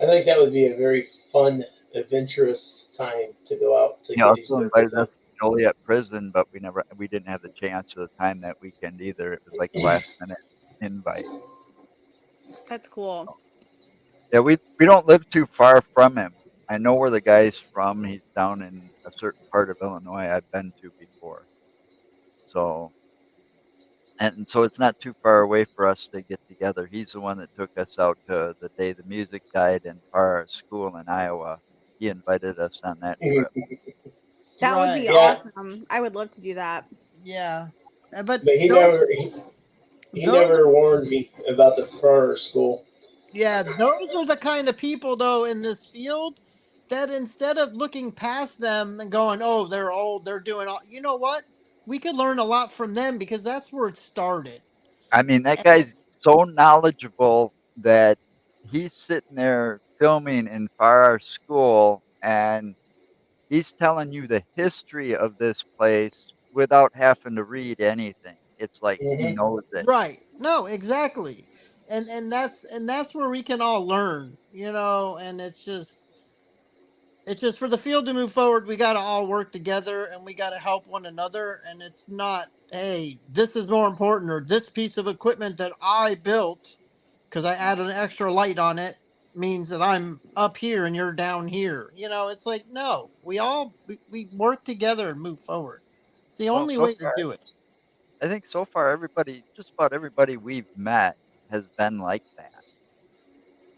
I think that would be a very fun, adventurous time to go out to He also Gettysburg. invited us to Joliet prison, but we didn't have the chance or the time that weekend either. It was like a last minute invite. That's cool. Yeah, we don't live too far from him. I know where the guy's from. He's down in a certain part of Illinois I've been to before. So it's not too far away for us to get together. He's the one that took us out to the day the music died in our school in Iowa. He invited us on that trip. That would be right. Yeah. awesome. I would love to do that. Yeah. But But he those, those never warned me about the Farrer School. yeah, those are the kind of people though in this field that instead of looking past them and going, "Oh, they're old, they're doing all," you know what? We could learn a lot from them because that's where it started. I mean, that And guy's so knowledgeable that he's sitting there filming in our school and he's telling you the history of this place without having to read anything. It's like he Mm-hmm. knows it. right. No, exactly. And that's where we can all learn, and it's just for the field to move forward, we got to all work together and we got to help one another. And it's not, hey, this is more important or this piece of equipment that I built because I added an extra light on it means that I'm up here and you're down here. It's like, no, we work together and move forward. It's the Well, only so way to far, do it. I think so far just about everybody we've met has been like that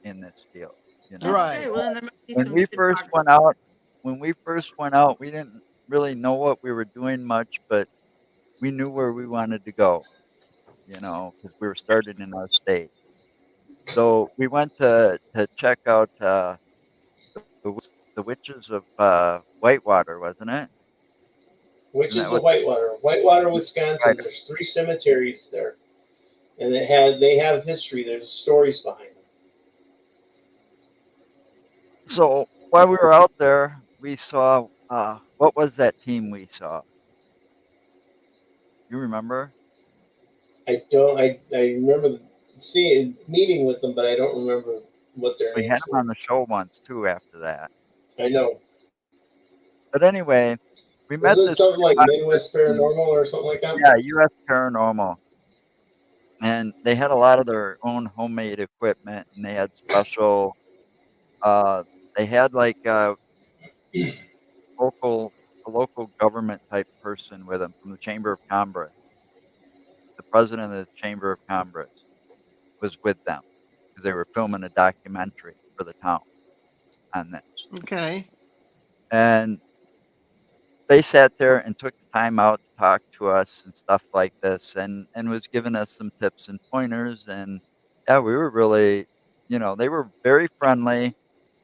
in this field. That's Right. good. Well, then there must be When some we good first progress. went out, we didn't really know what we were doing much, but we knew where we wanted to go, because we were starting in our state. So we went to check out the witches of Whitewater, wasn't it? Which Isn't is that the what? Whitewater, Wisconsin. Right. There's 3 cemeteries there, and they have history. There's stories behind them. So while we were out there, we saw what was that team we saw? You remember? I don't. I remember meeting with them, but I don't remember what their We had names them were. on the show once too. After that, I know. but anyway, we met Wasn't it this something like pretty popular Midwest team. Paranormal or something like that? Yeah, U.S. Paranormal, and they had a lot of their own homemade equipment, and they had special. Uh, they had like local a local government type person with them from the Chamber of Commerce. The president of the Chamber of Commerce was with them because they were filming a documentary for the town on this. Okay. And they sat there and took the time out to talk to us and stuff like this and was giving us some tips and pointers. And yeah, we were really, they were very friendly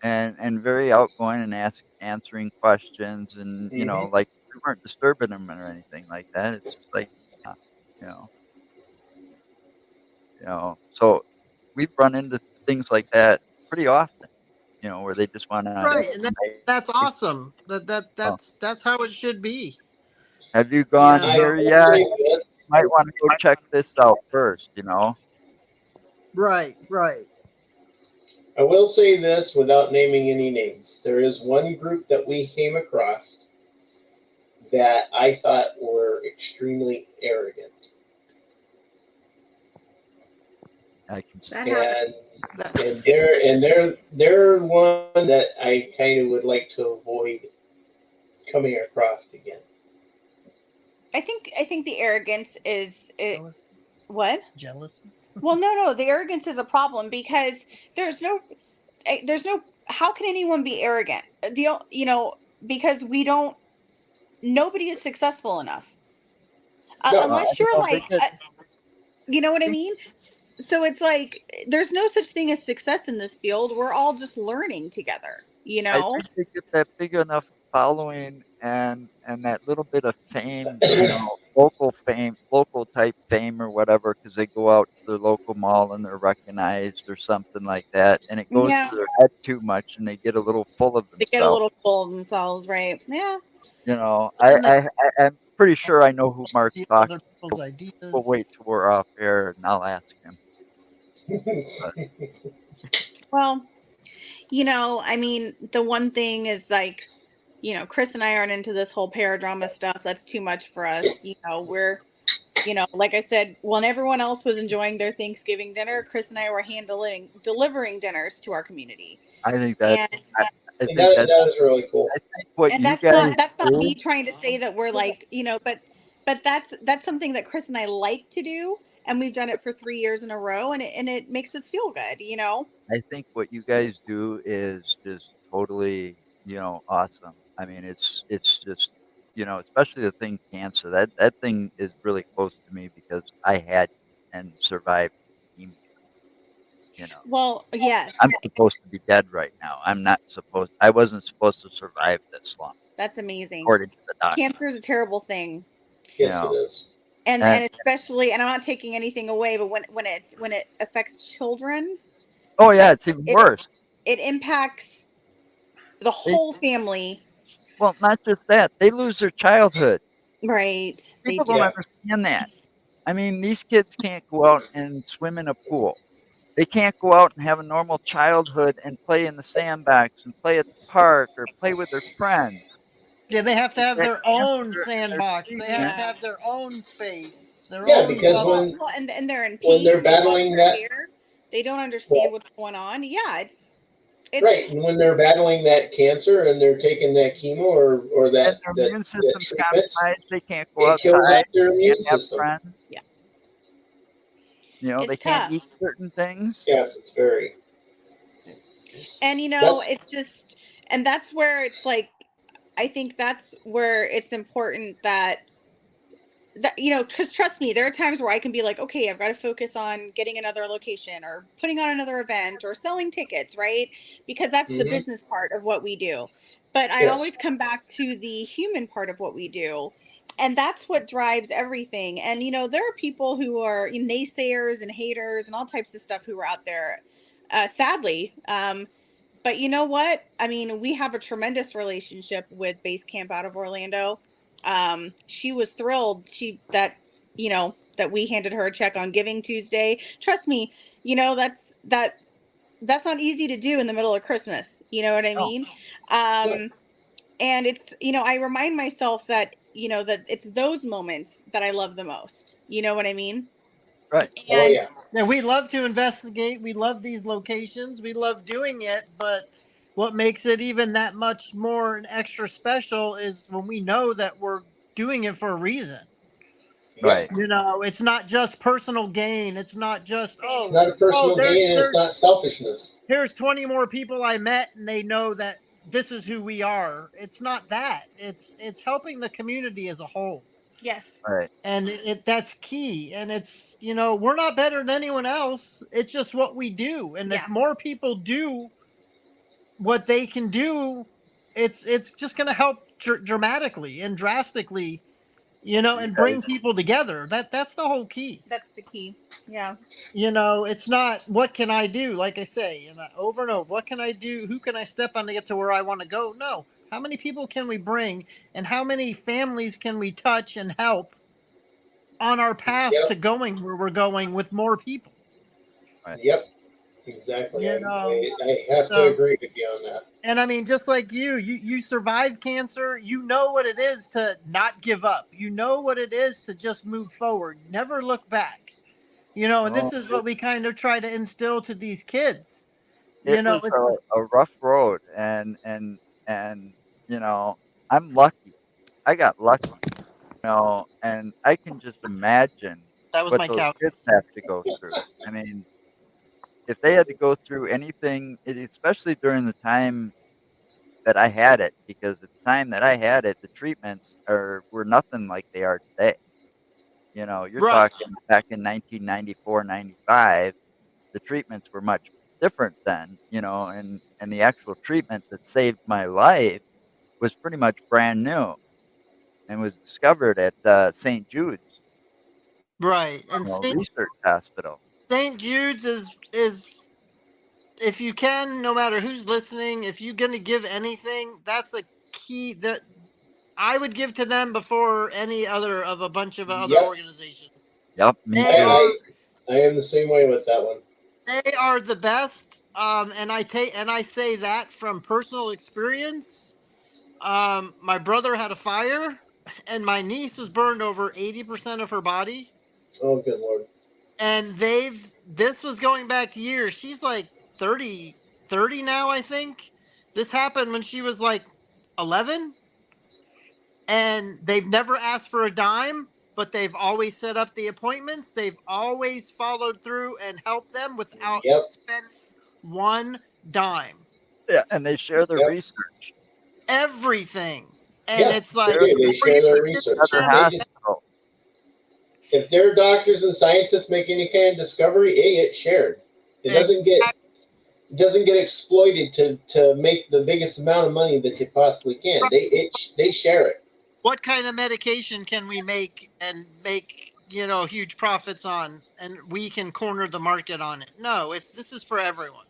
and very outgoing and answering questions. And, Mm-hmm. like we weren't disturbing them or anything like that. It's just like, you know, so we've run into things like that pretty often, where they just want Right. And that's information. awesome. That's how it should be. Have you You gone I know. here will yet? say this. might want to go check this out first, you know? Right, right. I will say this without naming any names. There is one group that we came across that I thought were extremely arrogant. I can just, That happens. And they're one that I kind of would like to avoid coming across again. I think the arrogance is Jealous? what? Jealous? Well, no, the arrogance is a problem because there's no how can anyone be arrogant? Because we don't nobody is successful enough. No, Unless you're well, they like get, you know what I they, mean? So it's like there's no such thing as success in this field. We're all just learning together, you I know? think they get that big enough following and that little bit of fame, you know, local type fame or whatever, because they go out to their local mall and they're recognized or something like that, and it goes Yeah. to their head too much, and they get a little full of They get a themselves. little full of themselves, right? Yeah. You know, And they I'm pretty sure I know who Mark's steal talking. other people's ideas. We'll wait till we're off air and I'll ask him. Well, I mean, the one thing is like, Chris and I aren't into this whole paradrama stuff. That's too much for us. We're, like I said, when everyone else was enjoying their Thanksgiving dinner, Chris and I were delivering dinners to our community. I think that And I think that, that that is really cool. I think what and you that's guys not do. me trying to say that we're like, but that's something that Chris and I like to do, and we've done it for 3 years in a row, and it makes us feel good. I think what you guys do is just totally, awesome. I mean, it's just, especially the thing cancer. That thing is really close to me because I had and survived leukemia. You know, Well, yes, I'm supposed to be dead right now. I wasn't supposed to survive this long, that's amazing. according to the doctor. Cancer is a terrible thing. You Yes, it know, is. And and especially, and I'm not taking anything away, but when it affects children, oh yeah, it's even worse. it impacts the They, whole family. well, not just that, they lose their childhood. Right. They People do. don't Yeah. understand that. I mean, these kids can't go out and swim in a pool. They can't go out and have a normal childhood and play in the sandbox and play at the park or play with their friends. Yeah, they have to have That their own cancer in their sandbox. They have treatment. to Yeah. have their own space, their Yeah, own because bubble. when Well, and they're in when pain. they're They've lost battling their that, hair. They don't understand well, what's going on. Yeah, it's right, and when they're battling that cancer and they're taking that chemo or And that their that immune that system's treatments, compromised. They can't go it kills off outside. their They can't immune have system. friends. yeah, They it's can't tough. eat certain things. Yes, it's very. And That's it's just, and that's where it's like, I think that's where it's important that because trust me, there are times where I can be like, okay, I've got to focus on getting another location or putting on another event or selling tickets, right? Because that's the hmm business part of what we do. But I yes. always come back to the human part of what we do, and that's what drives everything. And there are people who are naysayers and haters and all types of stuff who are out there, sadly. But you know what? I mean, we have a tremendous relationship with Base Camp out of Orlando. She was thrilled that we handed her a check on Giving Tuesday. Trust me, that's not easy to do in the middle of Christmas. You know what I No, mean? Yeah. And it's I remind myself that that it's those moments that I love the most. You know what I mean? right. Oh And yeah. And we love to investigate. We love these locations. We love doing it. But what makes it even that much more and extra special is when we know that we're doing it for a reason. Yep. Right. It's not just personal gain. It's not just It's not a personal gain, and it's not selfishness. here's 20 more people I met and they know that this is who we are. It's not that. It's helping the community as a whole. yes, Right. And that's key. And it's we're not better than anyone else. It's just what we do. And if yeah, more people do what they can do, it's just going to help dramatically and drastically, You and guys, bring people together. That's the whole key. that's the key. Yeah. It's not what can I do, like I say, and over and over, what can I do? Who can I step on to get to where I want to go? No. How many people can we bring, and how many families can we touch and help on our path Yep. to going where we're going with more people. Right. Yep. Exactly. You know, I have to so agree with you on that. and I mean, just like you survived cancer. You know what it is to not give up. You know what it is to just move forward. Never look back. You know, and Oh, this is what we kind of try to instill to these kids. it You know, was it's this, a rough road, and you know, I'm lucky. I got lucky, you know, and I can just imagine that was what my those couch. kids have to go through. I mean, if they had to go through anything, especially during the time that I had it, because at the time that I had it, the treatments were nothing like they are today. You know, you're Right, talking back in 1994, 95, the treatments were much different then, you know, and the actual treatment that saved my life was pretty much brand new and was discovered at St. Jude's, right. And you know, research hospital. St. Jude's is if you can, no matter who's listening, if you're gonna give anything, that's a key that I would give to them before any other of a bunch of other Yep. organizations. Yep, me They too. are I am the same way with that one. they are the best. And I say that from personal experience. My brother had a fire, and my niece was burned over 80% of her body. Oh, good lord. And this was going back years. She's like 30 now, I think. This happened when she was like 11, and they've never asked for a dime, but they've always set up the appointments. They've always followed through and helped them without Yep. spending one dime. Yeah, and they share their Yep. research. Everything. And Yeah. it's They like Share do. their They before you share their can give research. other them, They just, hospital. if they're doctors and scientists make any kind of discovery, it gets shared. It doesn't get exploited to make the biggest amount of money that it possibly can. They share it. what kind of medication can we make and make huge profits on, and we can corner the market on it? No, this is for everyone.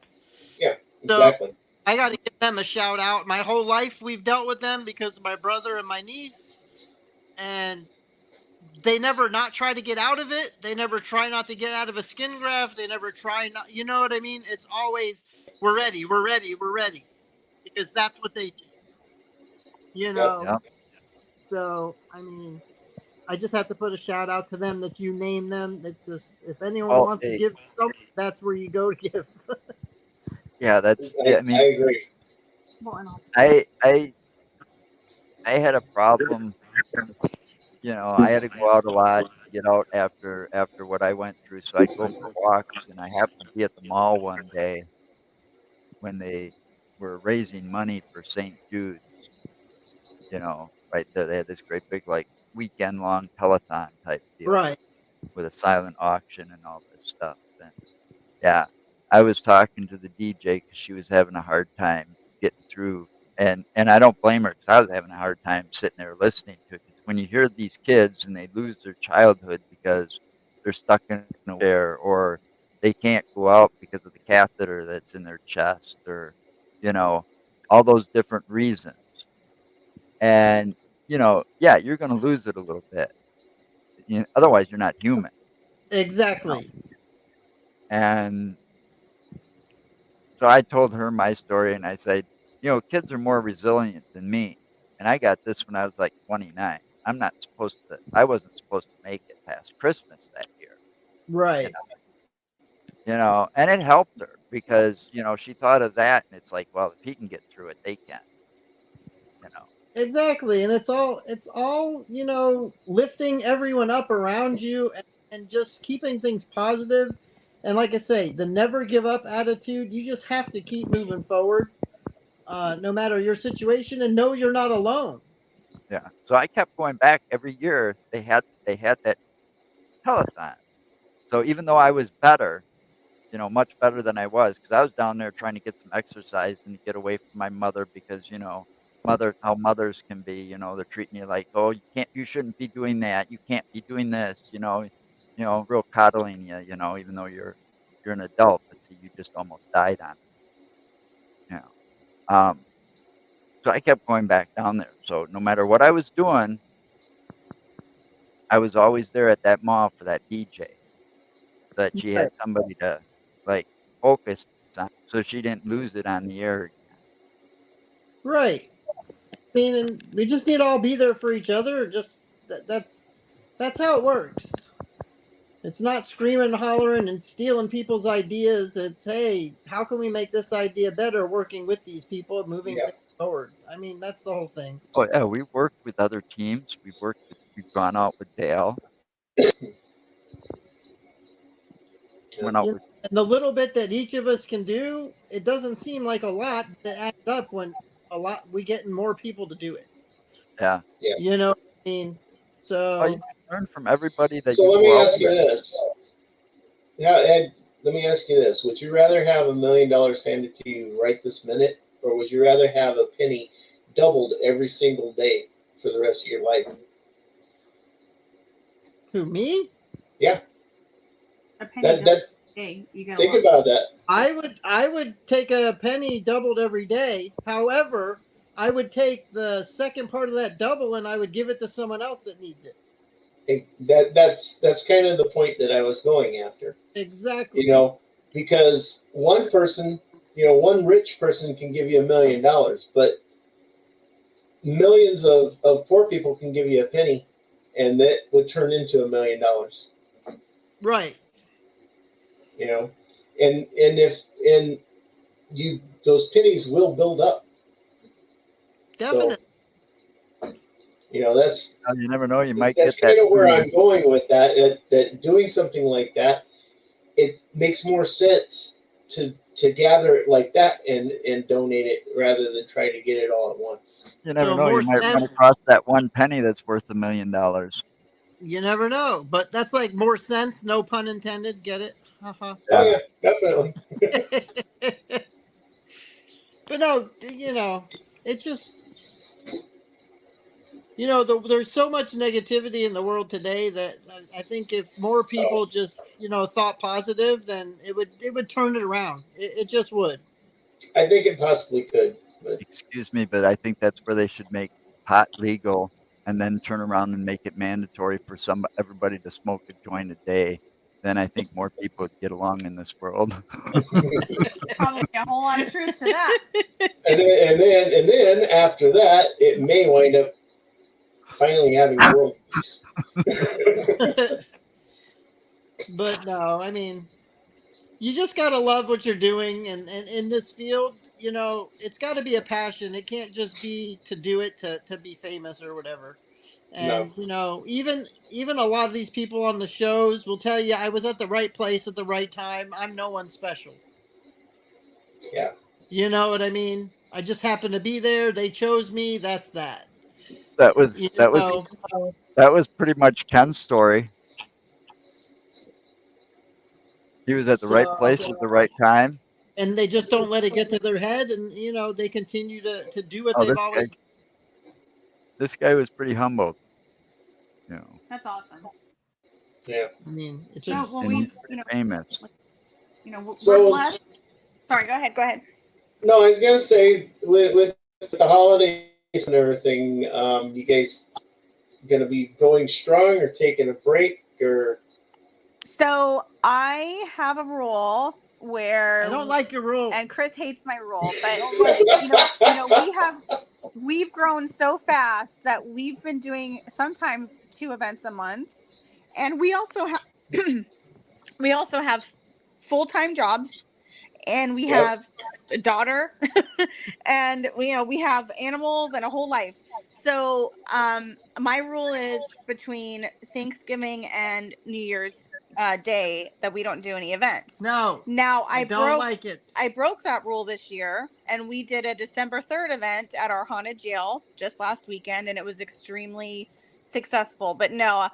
Yeah. So Exactly. I got to give them a shout out. My whole life we've dealt with them because of my brother and my niece, and they never not try to get out of it. They never try not to get out of a skin graft. They never try not, you know what I mean? It's always we're ready, we're ready, we're ready, because that's what they do, you Yep. know. Yeah. So I mean, I just have to put a shout out to them that you name them. It's just if anyone Well, wants to hey, give something, that's where you go to give. yeah, I I mean, agree. I I I had a problem. You know, I had to go out a lot to get out after what I went through. So I'd go for walks, and I happened to be at the mall one day when they were raising money for St. Jude's. You know, right there, they had this great big like weekend long telethon type deal Right. with a silent auction and all this stuff. And yeah, I was talking to the DJ because she was having a hard time getting through, and I don't blame her because I was having a hard time sitting there listening to it. 'Cause when you hear these kids and they lose their childhood because they're stuck in a chair or they can't go out because of the catheter that's in their chest or you know all those different reasons, and yeah, you're going to lose it a little bit. Otherwise, you're not human. You know? Exactly. And so I told her my story and I said, kids are more resilient than me. And I got this when I was like 29. I wasn't supposed to make it past Christmas that year, you Right. and it helped her because, she thought of that and it's like, well, if he can get through it, they can, you know. Exactly. And it's all lifting everyone up around you, and just keeping things positive. And like I say, the never give up attitude, you just have to keep moving forward, no matter your situation, and know you're not alone. Yeah. So I kept going back every year. They had that telethon. So even though I was better, much better than I was because I was down there trying to get some exercise and get away from my mother because, how mothers can be, they're treating you like, oh, you shouldn't be doing that. You can't be doing this, real coddling you, even though you're an adult, but see, you just almost died on it, you know. So I kept going back down there. So no matter what I was doing, I was always there at that mall for that DJ, so that she had Right. somebody to like focus on, so she didn't lose it on the air. Right. I mean, and we just need to all be there for each other. Just that's how it works. It's not screaming, hollering, and stealing people's ideas. It's, hey, how can we make this idea better? Working with these people, and moving Yeah. things forward. I mean, that's the whole thing. Oh yeah, we worked with other teams. We've gone out with Dale. Went out You know, with and the little bit that each of us can do, it doesn't seem like a lot, but it adds up when we get more people to do it. yeah. You know what I mean? Oh, you So learn from everybody that So you let go me out ask you with. this. Yeah, Ed, let me ask you this. Would you rather have $1 million handed to you right this minute, or would you rather have a penny doubled every single day for the rest of your life? who, me? Yeah. A penny That double day. You get a think lot. about that. I would take a penny doubled every day. However, I would take the second part of that double and I would give it to someone else that needs it. That's kind of the point that I was going after. Exactly. You know, because one person, one rich person can give you $1 million, but millions of poor people can give you a penny, and that would turn into $1 million. Right. You know, and you those pennies will build up. Definitely. So, that's You never know. You might that's get that kind of where million. I'm going with that. That doing something like that, it makes more sense to gather it like that and donate it rather than try to get it all at once. You never So know. more You might run sense. across that one penny that's worth $1 million. You never know, but that's like more sense. No pun intended. Get it? Haha. Oh yeah, definitely. But no, it's just there's so much negativity in the world today that I think if more Oh, people just thought positive, then it would turn it around. It just would. I think it possibly could, but Excuse me, but I think that's where they should make pot legal and then turn around and make it mandatory for everybody to smoke a joint a day. Then I think more people would get along in this world. Probably a whole lot of truth to that. and then after that, it may wind up finally having world peace. But no, I mean, you just gotta love what you're doing, and in this field, it's got to be a passion. It can't just be to do it to be famous or whatever. No. And even a lot of these people on the shows will tell you I was at the right place at the right time. I'm no one special. Yeah. You know what I mean? I just happened to be there. They chose me. That's that. that was You that was know. that was pretty much Ken's story. He was at the right So, place at the right time. and they just don't let it get to their head, and they continue to do what Oh, they've always. this guy was pretty humble. That's awesome. Yeah. I mean, it No, just. well, And we've, famous. we're So- blessed. Sorry, go ahead. No, I was gonna say with the holidays and everything, you guys gonna be going strong or taking a break or? So I have a rule where I don't like your rule. and Chris hates my rule, but Well, we've grown so fast that we've been doing sometimes 2 events a month, and we also have full-time jobs, and we Yep. have a daughter, and we have animals and a whole life. So my rule is between Thanksgiving and New Year's Day that we don't do any events. No. Now I don't like it. I broke that rule this year, and we did a December 3rd event at our haunted jail just last weekend, and it was extremely successful. But no,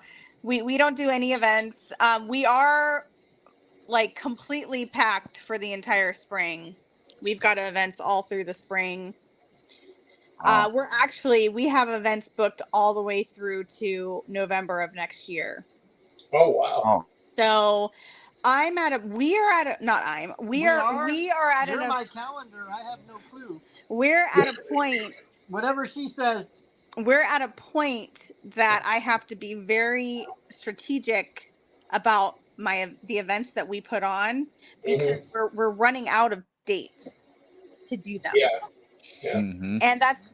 we don't do any events. We are like completely packed for the entire spring. We've got events all through the spring. Wow. We have events booked all the way through to November of next year. Oh wow. Oh, So we are at You're my calendar. I have no clue. we're at a point. Whatever she says. we're at a point that I have to be very strategic about the events that we put on, because we're running out of dates to do them. Yeah. Yeah. Mm-hmm. And that's,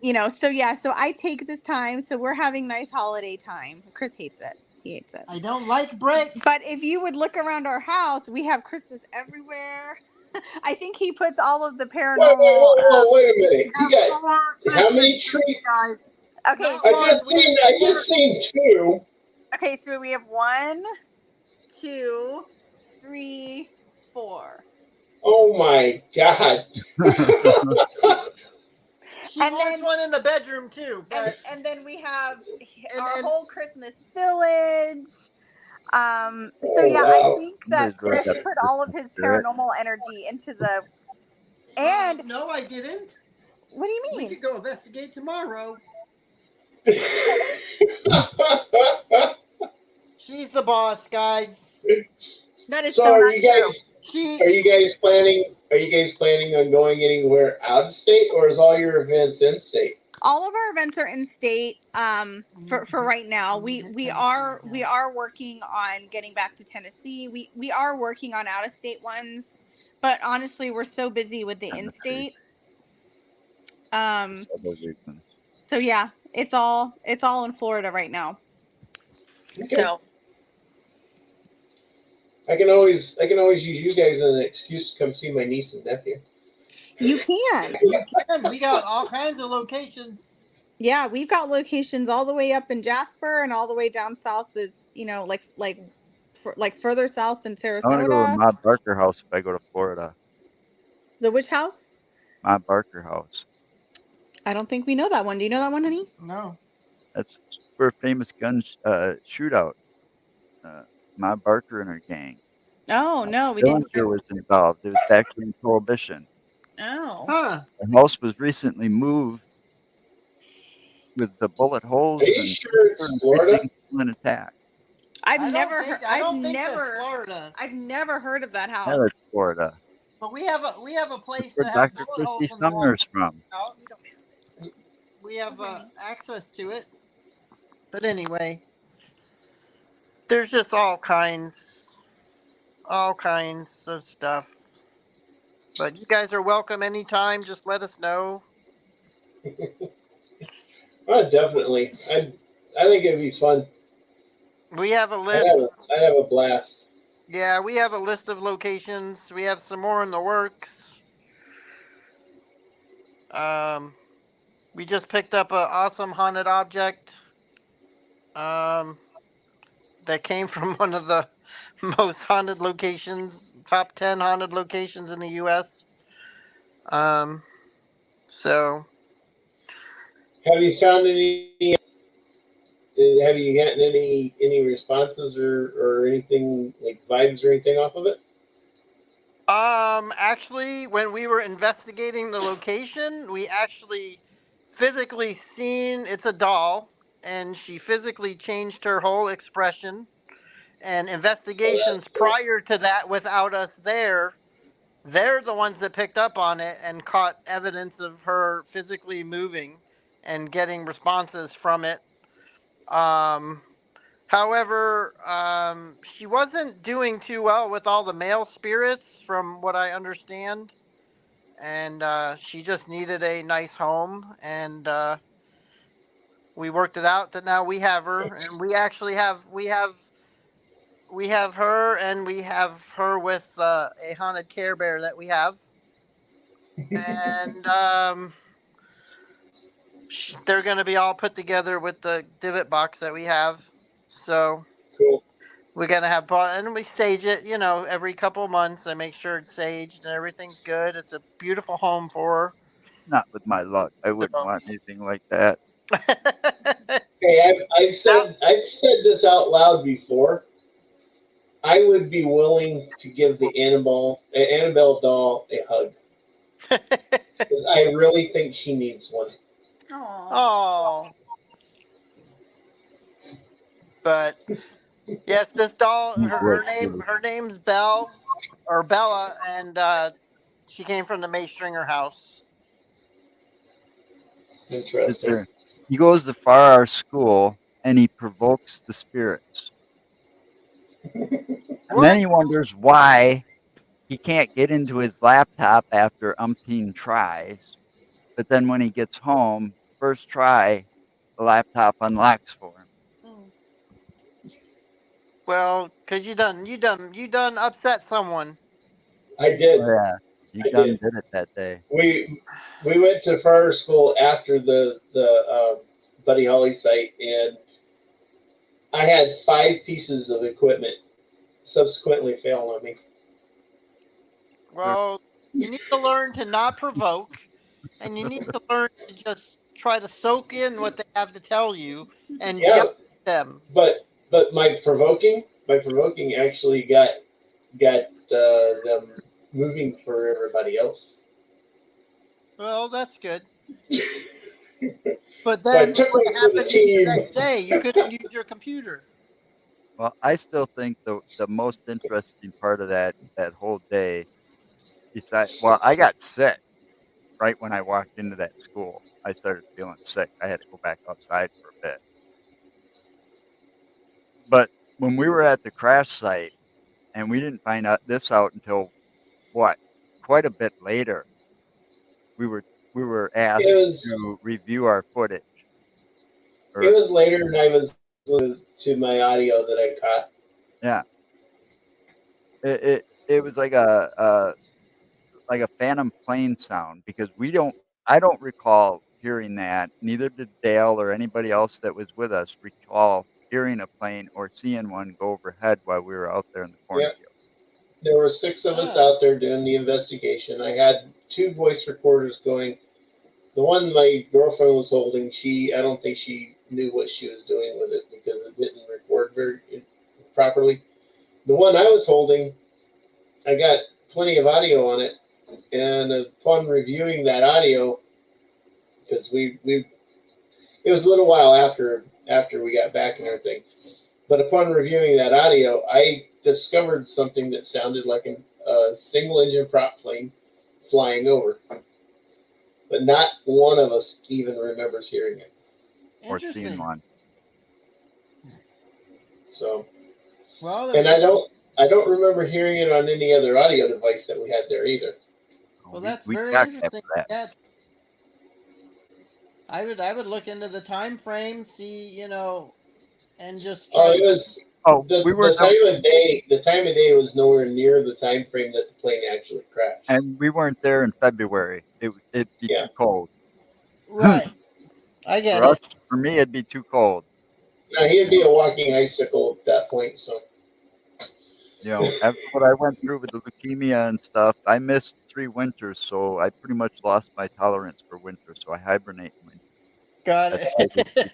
so I take this time. So we're having nice holiday time. Chris hates it. He hates it. I don't like breaks. But if you would look around our house, we have Christmas everywhere. I think he puts all of the paranormal. Wait a minute. You got how many Christmas trees? guys? Okay, No, I just seen 2. okay, so we have 1, 2, 3, 4. Oh my God. She And wants then- one in the bedroom too. But And then we have our and- whole Christmas village. So Oh, I wow. think that Somebody's really Chris got a put all of his spirit. paranormal energy into the. And no, I didn't. what do you We mean? could go investigate tomorrow. She's the boss, guys. That is So so are not you true. guys planning on going anywhere out of state, or is all your events in state? All of our events are in state. For right now, we are working on getting back to Tennessee. We are working on out of state ones, but honestly, we're so busy with the in state. Several reasons. So yeah, it's all in Florida right now. Okay. So I can always use you guys as an excuse to come see my niece and nephew. you can. And we got all kinds of locations. Yeah, we've got locations all the way up in Jasper and all the way down south is, like further south in I want to go to Sarasota. Ma Barker house if I go to Florida. The which house? Ma Barker house. I don't think we know that one. Do you know that one, honey? No. That's for a famous gun shootout. Ma Barker and her gang. Oh, no, we didn't Dillinger was involved. It was back during Prohibition. Oh. Huh. The house was recently moved with the bullet holes Are you and sure it's Florida? everything still intact. I've I never don't think, heard I don't think that's Florida. I've never heard of that house. Yeah, that's Florida. But we have a That's place where that has Dr. bullet holes Christy in the wall. Sumner's from. We have access to it. But anyway, there's just all kinds of stuff. But you guys are welcome anytime. Just let us know. Oh, definitely. I think it'd be fun. We have a I'd list. have a blast. Yeah, we have a list of locations. We have some more in the works. We just picked up an awesome haunted object. That came from one of the most haunted locations, top 10 haunted locations in the U.S. So Have you found any? Have you gotten any responses or anything like vibes or anything off of it? actually, when we were investigating the location, we actually physically seen it's a doll, and she physically changed her whole expression. And investigations Oh, cool. prior to that, without us there, they're the ones that picked up on it and caught evidence of her physically moving and getting responses from it. However, she wasn't doing too well with all the male spirits, from what I understand, and she just needed a nice home. And we worked it out that now we have her, and we actually have her, and we have her with a haunted Care Bear that we have, and they're going to be all put together with the divot box that we have. So Cool. we're going to have, and we sage it, every couple of months. I make sure it's saged and everything's good. It's a beautiful home for Not with my luck. I wouldn't want anything like that. her. Hey, I've said this out loud before. I would be willing to give the Annabelle doll a hug because I really think she needs one. Oh. But yes, this doll, her name's Belle or Bella, and she came from the May Stringer house. Interesting. he goes to our school and he provokes the spirits. And then What? he wonders why he can't get into his laptop after umpteen tries. But then when he gets home, first try, the laptop unlocks for him. Well, cause you done upset someone. I did. Oh, yeah, he I done did. did it that day. We went to fire school after the Buddy Holly site, and I had 5 pieces of equipment subsequently fail on me. Well, you need to learn to not provoke, and you need to learn to just try to soak in what they have to tell you and Yeah, judge them. but my provoking actually got them moving for everybody else. Well, that's good. But So I then took what one for the happened to you the team. next day? You couldn't use your computer. Well, I still think the most interesting part of that whole day, besides, well, I got sick right when I walked into that school. I started feeling sick. I had to go back outside for a bit. But when we were at the crash site, and we didn't find out this out until what, quite a bit later, we were asked It was to review our footage. it Or was later, and I was listening to my audio that I caught. yeah, it was like a phantom plane sound because I don't recall hearing that. Neither did Dale or anybody else that was with us recall hearing a plane or seeing one go overhead while we were out there in the Yeah, cornfield. there were 6 of us Ah, out there doing the investigation. I had 2 voice recorders going. The one my girlfriend was holding, I don't think she knew what she was doing with it because it didn't record very properly. The one I was holding, I got plenty of audio on it, and upon reviewing that audio, because we it was a little while after we got back and everything, but upon reviewing that audio, I discovered something that sounded like a single engine prop plane flying over, but not one of us even remembers hearing it. Or seeing interesting. one. So, Well, and there's I don't remember hearing it on any other audio device that we had there either. well, We that's we very checked after interesting. that. Yeah, I would look into the time frame, see, and just Oh, try it to. was Oh, we were the time of day. The time of day was nowhere near the time frame that the plane actually crashed. and we weren't there in February. It'd be Yeah, too cold. Right, I get For us, it. for me, it'd be too cold. now he'd You be know, a walking icicle at that point. So after what I went through with the leukemia and stuff, I missed 3 winters, so I pretty much lost my tolerance for winter. So I hibernate in winter. Got That's why we keep it.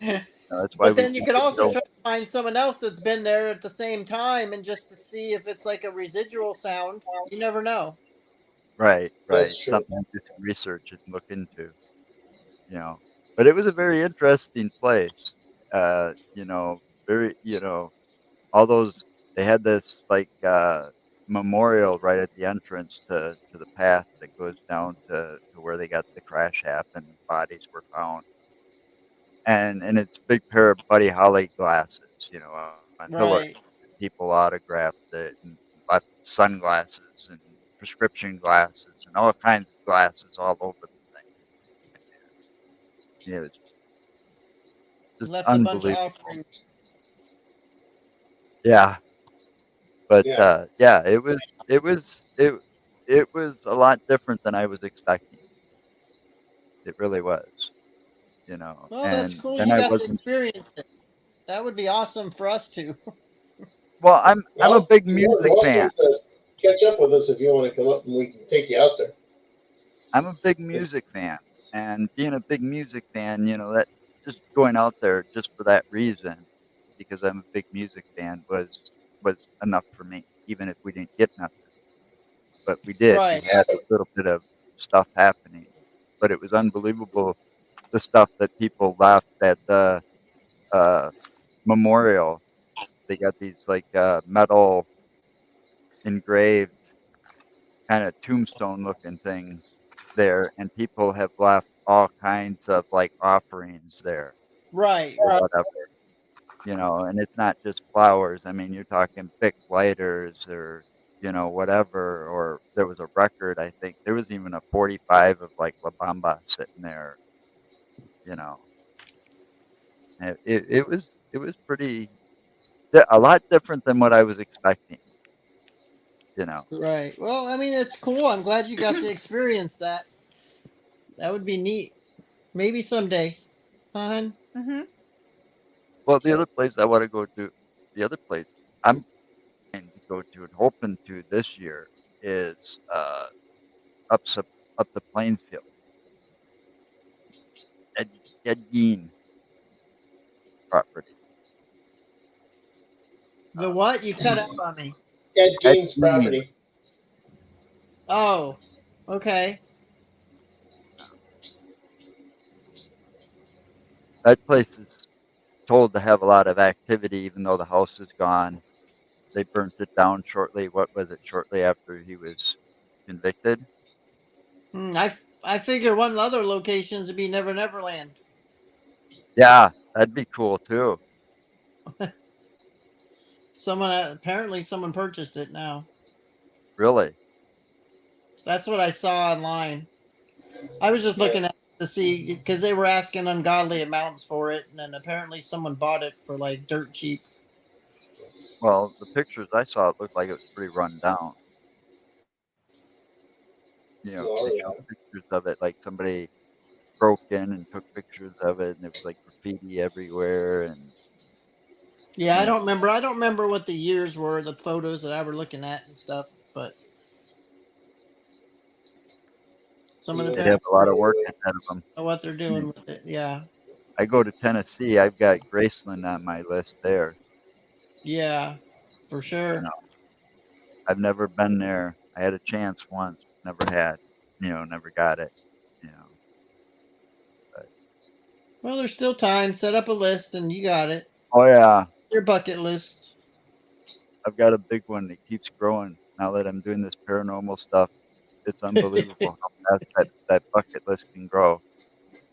it. That's why But we then you keep could it also built. try to find someone else that's been there at the same time and just to see if it's like a residual sound. You never know. Right, that's right. true. Something I do some research and look into. You know, but it was a very interesting place. Very, all those they had this like memorial right at the entrance to the path that goes down to where they got the crash happened. Bodies were found, and it's a big pair of Buddy Holly glasses, on pillars. Right, People autographed it and left sunglasses and prescription glasses and all kinds of glasses all over the thing. It was just left a bunch of unbelievable. offerings. Yeah, but Yeah, yeah, it was a lot different than I was expecting. It really was, Well, that's and cool. then You I got to wasn't. experience it. That would be awesome for us too. Well, I'm a well, big you're more than music fan. welcome to catch up with us if you want to come up, and we can take you out there. I'm a big music fan, and being a big music fan, that just going out there just for that reason, because I'm a big music fan, was enough for me. Even if we didn't get nothing, but we did. We Right, had a little bit of stuff happening, but it was unbelievable the stuff that people left at the uh, memorial. They got these like metal engraved kind of tombstone looking things there, and people have left all kinds of like offerings there Right, or right. whatever. And it's not just flowers. I mean, you're talking Bic lighters or, whatever. Or there was a record, I think. There was even a 45 of like La Bamba sitting there, you know. It was pretty, a lot different than what I was expecting. Right. Well, I mean, it's cool. I'm glad you got to experience that. That would be neat. Maybe someday. Hun? Mm-hmm. Well, the other place I want to go to, the other place I'm trying to go to and hoping to this year is up Sup- up the Plainsfield. Ed Gein property. The what? You cut out on me. Ed Ed Gein's Gein. property. Oh, okay. That place is told to have a lot of activity, even though the house is gone. They burnt it down shortly. What was it? Shortly after he was convicted. I figure one of the other locations would be Never Never Land. Yeah, that'd be cool too. Apparently someone purchased it now. Really. That's what I saw online. I was just looking at it to see because they were asking ungodly amounts for it, and then apparently someone bought it for like dirt cheap. Well, the pictures I saw, it looked like it was pretty run down. Oh, They yeah. showed pictures of it, like somebody broke in and took pictures of it, and it was like graffiti everywhere, and Yeah, you I know, don't remember. I don't remember what the years were, the photos that I were looking at and stuff. But someone He went they'd apparently have a lot of really work away. ahead of them. know what they're doing with it. Yeah, I go to Tennessee. I've got Graceland on my list there. yeah, for sure. I've never been there. I had a chance once, never had. Never got it. You know, but, Well, there's still time. Set up a list, and you got it. oh yeah, Your bucket list. I've got a big one that keeps growing now that I'm doing this paranormal stuff. It's unbelievable how fast that bucket list can grow.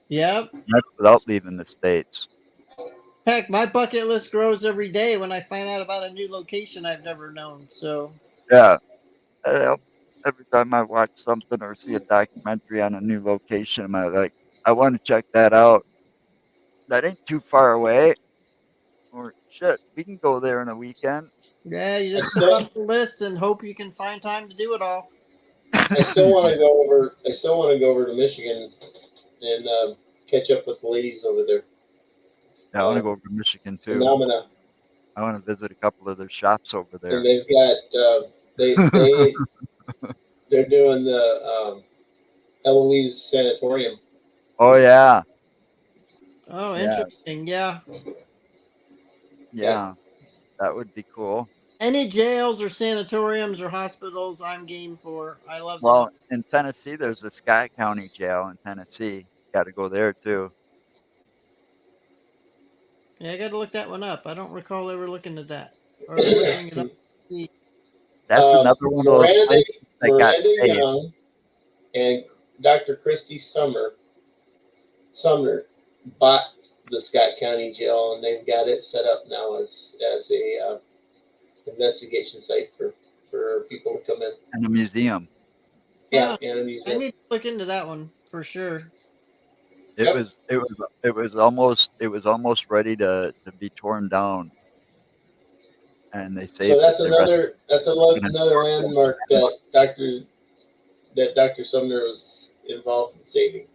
Yep. That's without leaving the states. Heck, my bucket list grows every day when I find out about a new location I've never known. So, Yeah, uh, every time I watch something or see a documentary on a new location, I'm like, I want to check that out. That ain't too far away. Or shit, we can go there in a weekend. yeah, you I just set still, up the list and hope you can find time to do it all. I still want to go over. I still want to go over to Michigan and catch up with the ladies over there. Yeah, I want to go over to Michigan too. Phenomena, I want to visit a couple of their shops over there. and they've got they're doing the Eloise Sanatorium. Oh yeah, Oh, yeah, interesting. Yeah. yeah. That would be cool. Any jails or sanatoriums or hospitals, I'm game for. I love to Well, know. in Tennessee, there's the Scott County Jail in Tennessee. Got to go there too. Yeah, I got to look that one up. I don't recall ever looking at that or looking it up. See. That's another one of those Miranda places that got saved. Young and Dr. Christy Sumner bought the Scott County Jail, and they've got it set up now as a investigation site for people to come in. And a museum. Yeah, Yeah, and a I museum. need to look into that one for sure. It Yep. was almost ready to be torn down, and they saved So it. They rescued another landmark that Dr. Sumner was involved in saving.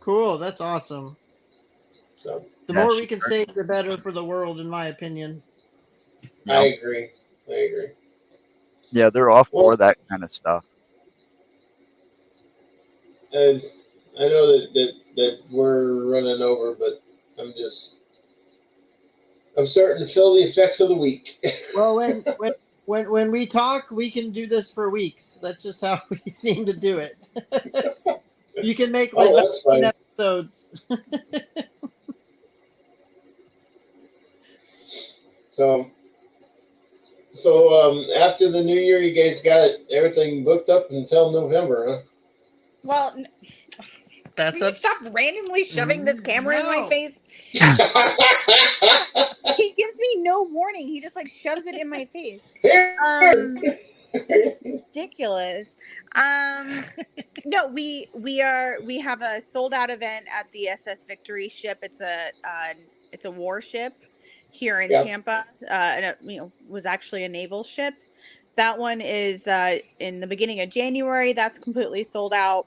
Cool. That's awesome. So The Yeah, more she we can hurt. save, the better for the world, in my opinion. I Yep. agree. Yeah, they're all for Well, that kind of stuff. and I know that we're running over, but I'm starting to feel the effects of the week. Well, when we talk, we can do this for weeks. That's just how we seem to do it. You can make like Oh, that's 19 fine. episodes. So after the new year, you guys got everything booked up until November, huh? Well, That's Will you stop randomly shoving this camera in my No. face? He gives me no warning. He just like shoves it in my face. It's ridiculous. No, we have a sold out event at the SS Victory ship. It's a warship here in Tampa. And it, was actually a naval ship. That one is in the beginning of January. That's completely sold out.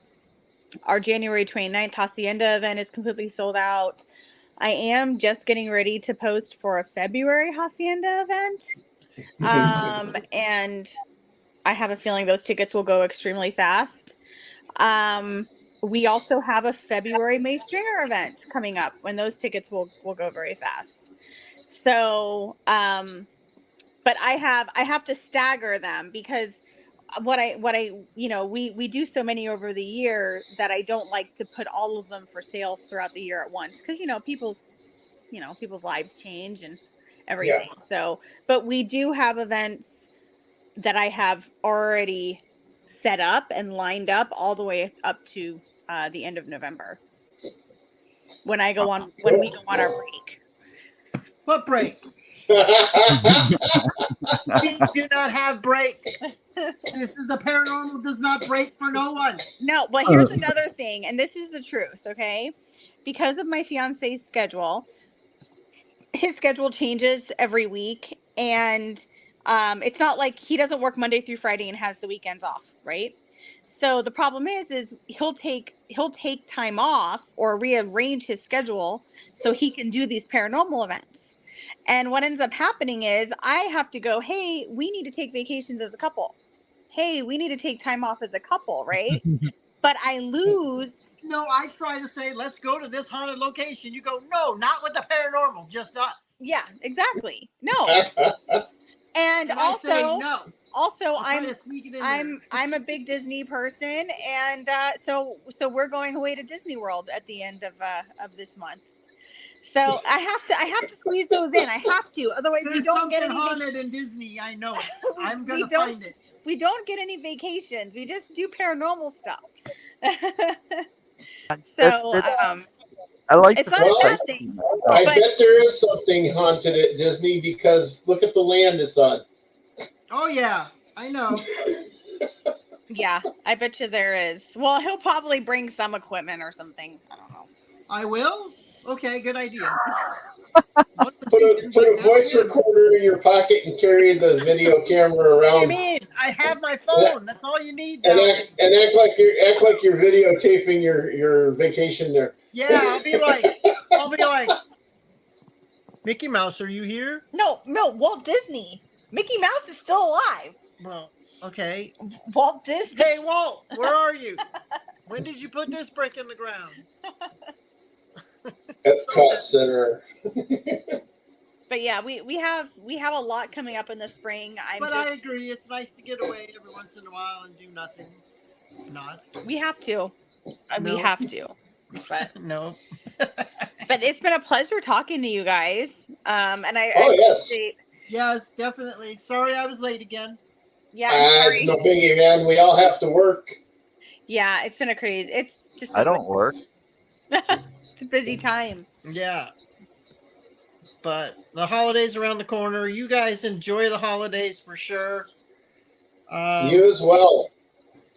Our January 29th Hacienda event is completely sold out. I am just getting ready to post for a February Hacienda event. And I have a feeling those tickets will go extremely fast. We also have a February May Stringer event coming up when those tickets will go very fast. So, but I have to stagger them because what I we do so many over the year that I don't like to put all of them for sale throughout the year at once because people's lives change and everything. So, but we do have events that I have already set up and lined up all the way up to the end of November when we go on our break. What break? We do not have breaks. This is the paranormal does not break for no one. No, but here's another thing, and this is the truth, okay? Because of my fiance's schedule, his schedule changes every week, and it's not like he doesn't work Monday through Friday and has the weekends off, right? So the problem is he'll take time off or rearrange his schedule so he can do these paranormal events. And what ends up happening is I have to go, hey, we need to take vacations as a couple. Hey, we need to take time off as a couple, right? But I lose. No, I try to say, let's go to this haunted location. You go, no, not with the paranormal, just us. Yeah, exactly. No. And also, I say no. Also, I'm a big Disney person, and so we're going away to Disney World at the end of this month. So I have to squeeze those in. I have to, otherwise There's we don't get any haunted in Disney. I know it. I'm gonna find it. We don't get any vacations. We just do paranormal stuff. So I like it's the not a bad thing. I bet there is something haunted at Disney because look at the land it's on. Oh yeah, I know. Yeah, I bet you there is. Well, he'll probably bring some equipment or something. I don't know. I will? Okay, good idea. Put a voice recorder in your pocket and carry the video camera around. What do you mean? I have my phone. That's all you need. And act like you're videotaping your vacation there. Yeah, I'll be like, Mickey Mouse, are you here? No, Walt Disney. Mickey Mouse is still alive. Well, okay. Walt Disney. Hey, Walt, where are you? When did you put this brick in the ground? Epcot Center. But yeah, we have a lot coming up in the spring. I agree. It's nice to get away every once in a while and do nothing. We have to. No. We have to. But no. But it's been a pleasure talking to you guys. And I appreciate. Yes, definitely. Sorry I was late again. Yeah, sorry. It's no biggie, man. We all have to work. Yeah, it's been a crazy. It's just. I don't work. It's a busy time. Yeah. But the holidays around the corner. You guys enjoy the holidays for sure. You as well.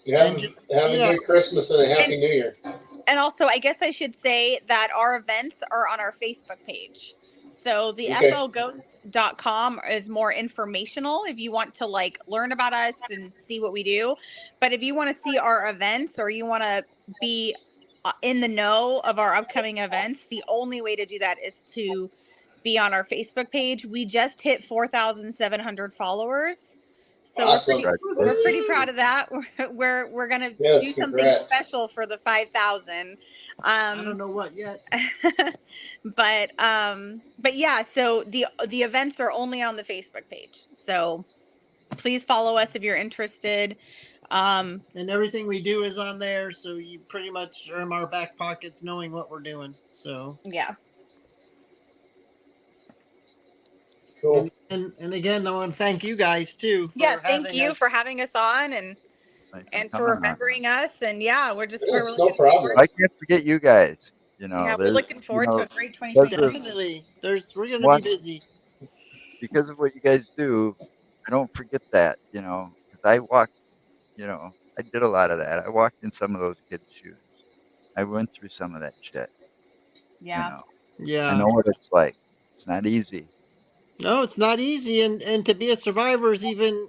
Have a good Christmas and a Happy New Year. And also, I guess I should say that our events are on our Facebook page. So the flghosts.com is more informational if you want to learn about us and see what we do. But if you want to see our events or you want to be in the know of our upcoming events, the only way to do that is to be on our Facebook page. We just hit 4,700 followers. So awesome. we're pretty proud of that. We're gonna do something special for the 5,000. I don't know what yet. but yeah, so the events are only on the Facebook page. So please follow us if you're interested. And everything we do is on there, so you pretty much are in our back pockets knowing what we're doing. So yeah. Cool. And again, I want to thank you guys too. Thank you for having us on, and Thanks and for coming on. remembering us. And yeah, we're It's no looking problem. I can't forget you guys. yeah, we're There's, looking forward to a great because 2022. of Definitely. We're gonna be what busy. because of what you guys do. I don't forget that. Because I walked. I did a lot of that. I walked in some of those kids' shoes. I went through some of that shit. You Yeah. know, I Yeah. know what it's like. It's not easy. No, it's not easy, and to be a survivor is even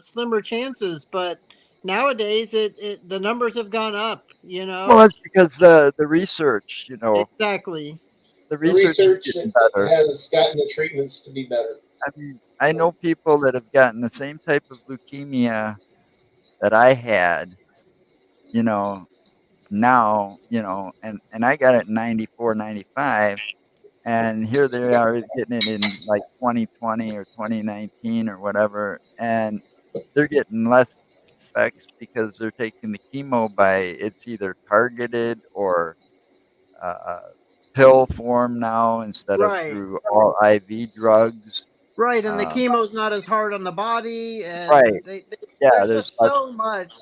slimmer chances. But nowadays, the numbers have gone up. Well, that's because the research. Exactly. The The research is research getting better. has gotten the treatments to be better. I mean, I know people that have gotten the same type of leukemia that I had. You know, now. And I got it in 94, 95. And here they are getting it in like 2020 or 2019 or whatever, and they're getting less effects because they're taking the chemo by it's either targeted or uh, pill form now instead of Right. through all IV drugs. Right, and the Um, chemo's not as hard on the body, right? and Yeah, there's there's just so much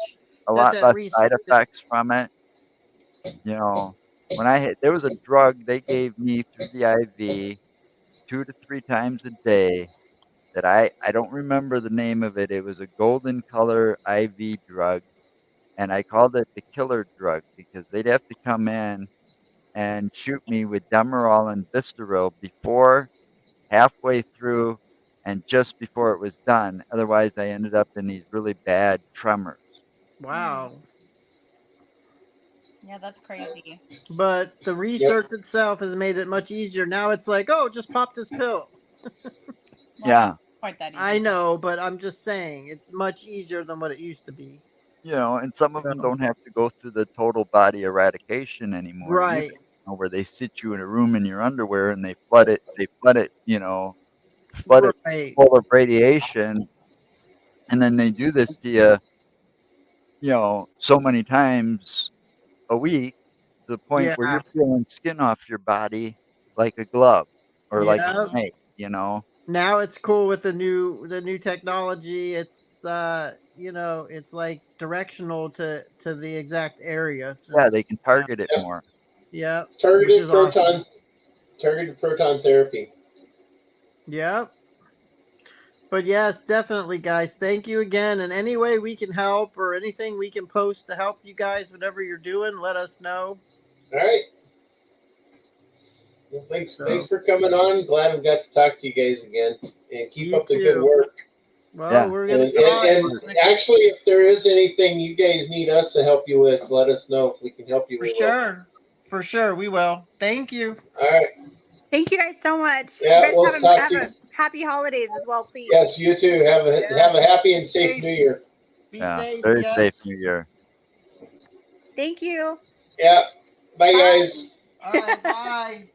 a that lot that less research. side effects from it. You know, when there was a drug they gave me through the IV 2 to 3 times a day that I don't remember the name of it. It was a golden color IV drug, and I called it the killer drug because they'd have to come in and shoot me with Demerol and Vistaril before, halfway through, and just before it was done. Otherwise, I ended up in these really bad tremors. Wow. Yeah, that's crazy. But the research itself has made it much easier. Now it's like, oh, just pop this pill. Well, Yeah. not quite that easy. I know, but I'm just saying it's much easier than what it used to be. And some of them So, don't have to go through the total body eradication anymore either. right. Where they sit you in a room in your underwear and they flood it, flood it Right. full of radiation, and then they do this to you, so many times a week to the point where Yeah. you're peeling skin off your body like a glove or like a Yeah. snake. Now it's cool with the new technology. It's it's like directional to the exact area. Yeah, they can Yeah. target it Yep. more. Yeah. Which Targeted is awesome. proton therapy. Yep. But yes, definitely, guys. Thank you again. And any way we can help or anything we can post to help you guys, whatever you're doing, let us know. All right. Well, thanks So for coming on. Glad we got to talk to you guys again. And keep you up the good too. work. Well, Yeah. we're And, gonna try. and, and actually, if there is anything you guys need us to help you with, let us know. If we can help you, For we will. sure. For sure, we will. Thank you. All right. Thank you guys so much. Yeah, You guys we'll talk have to you. a happy holidays as well, please. Yes, you too. Have a happy and safe New Year. Be Yeah. safe. Very Yes. safe New Year. Thank you. Yeah. Bye, Bye. guys. All right. Bye.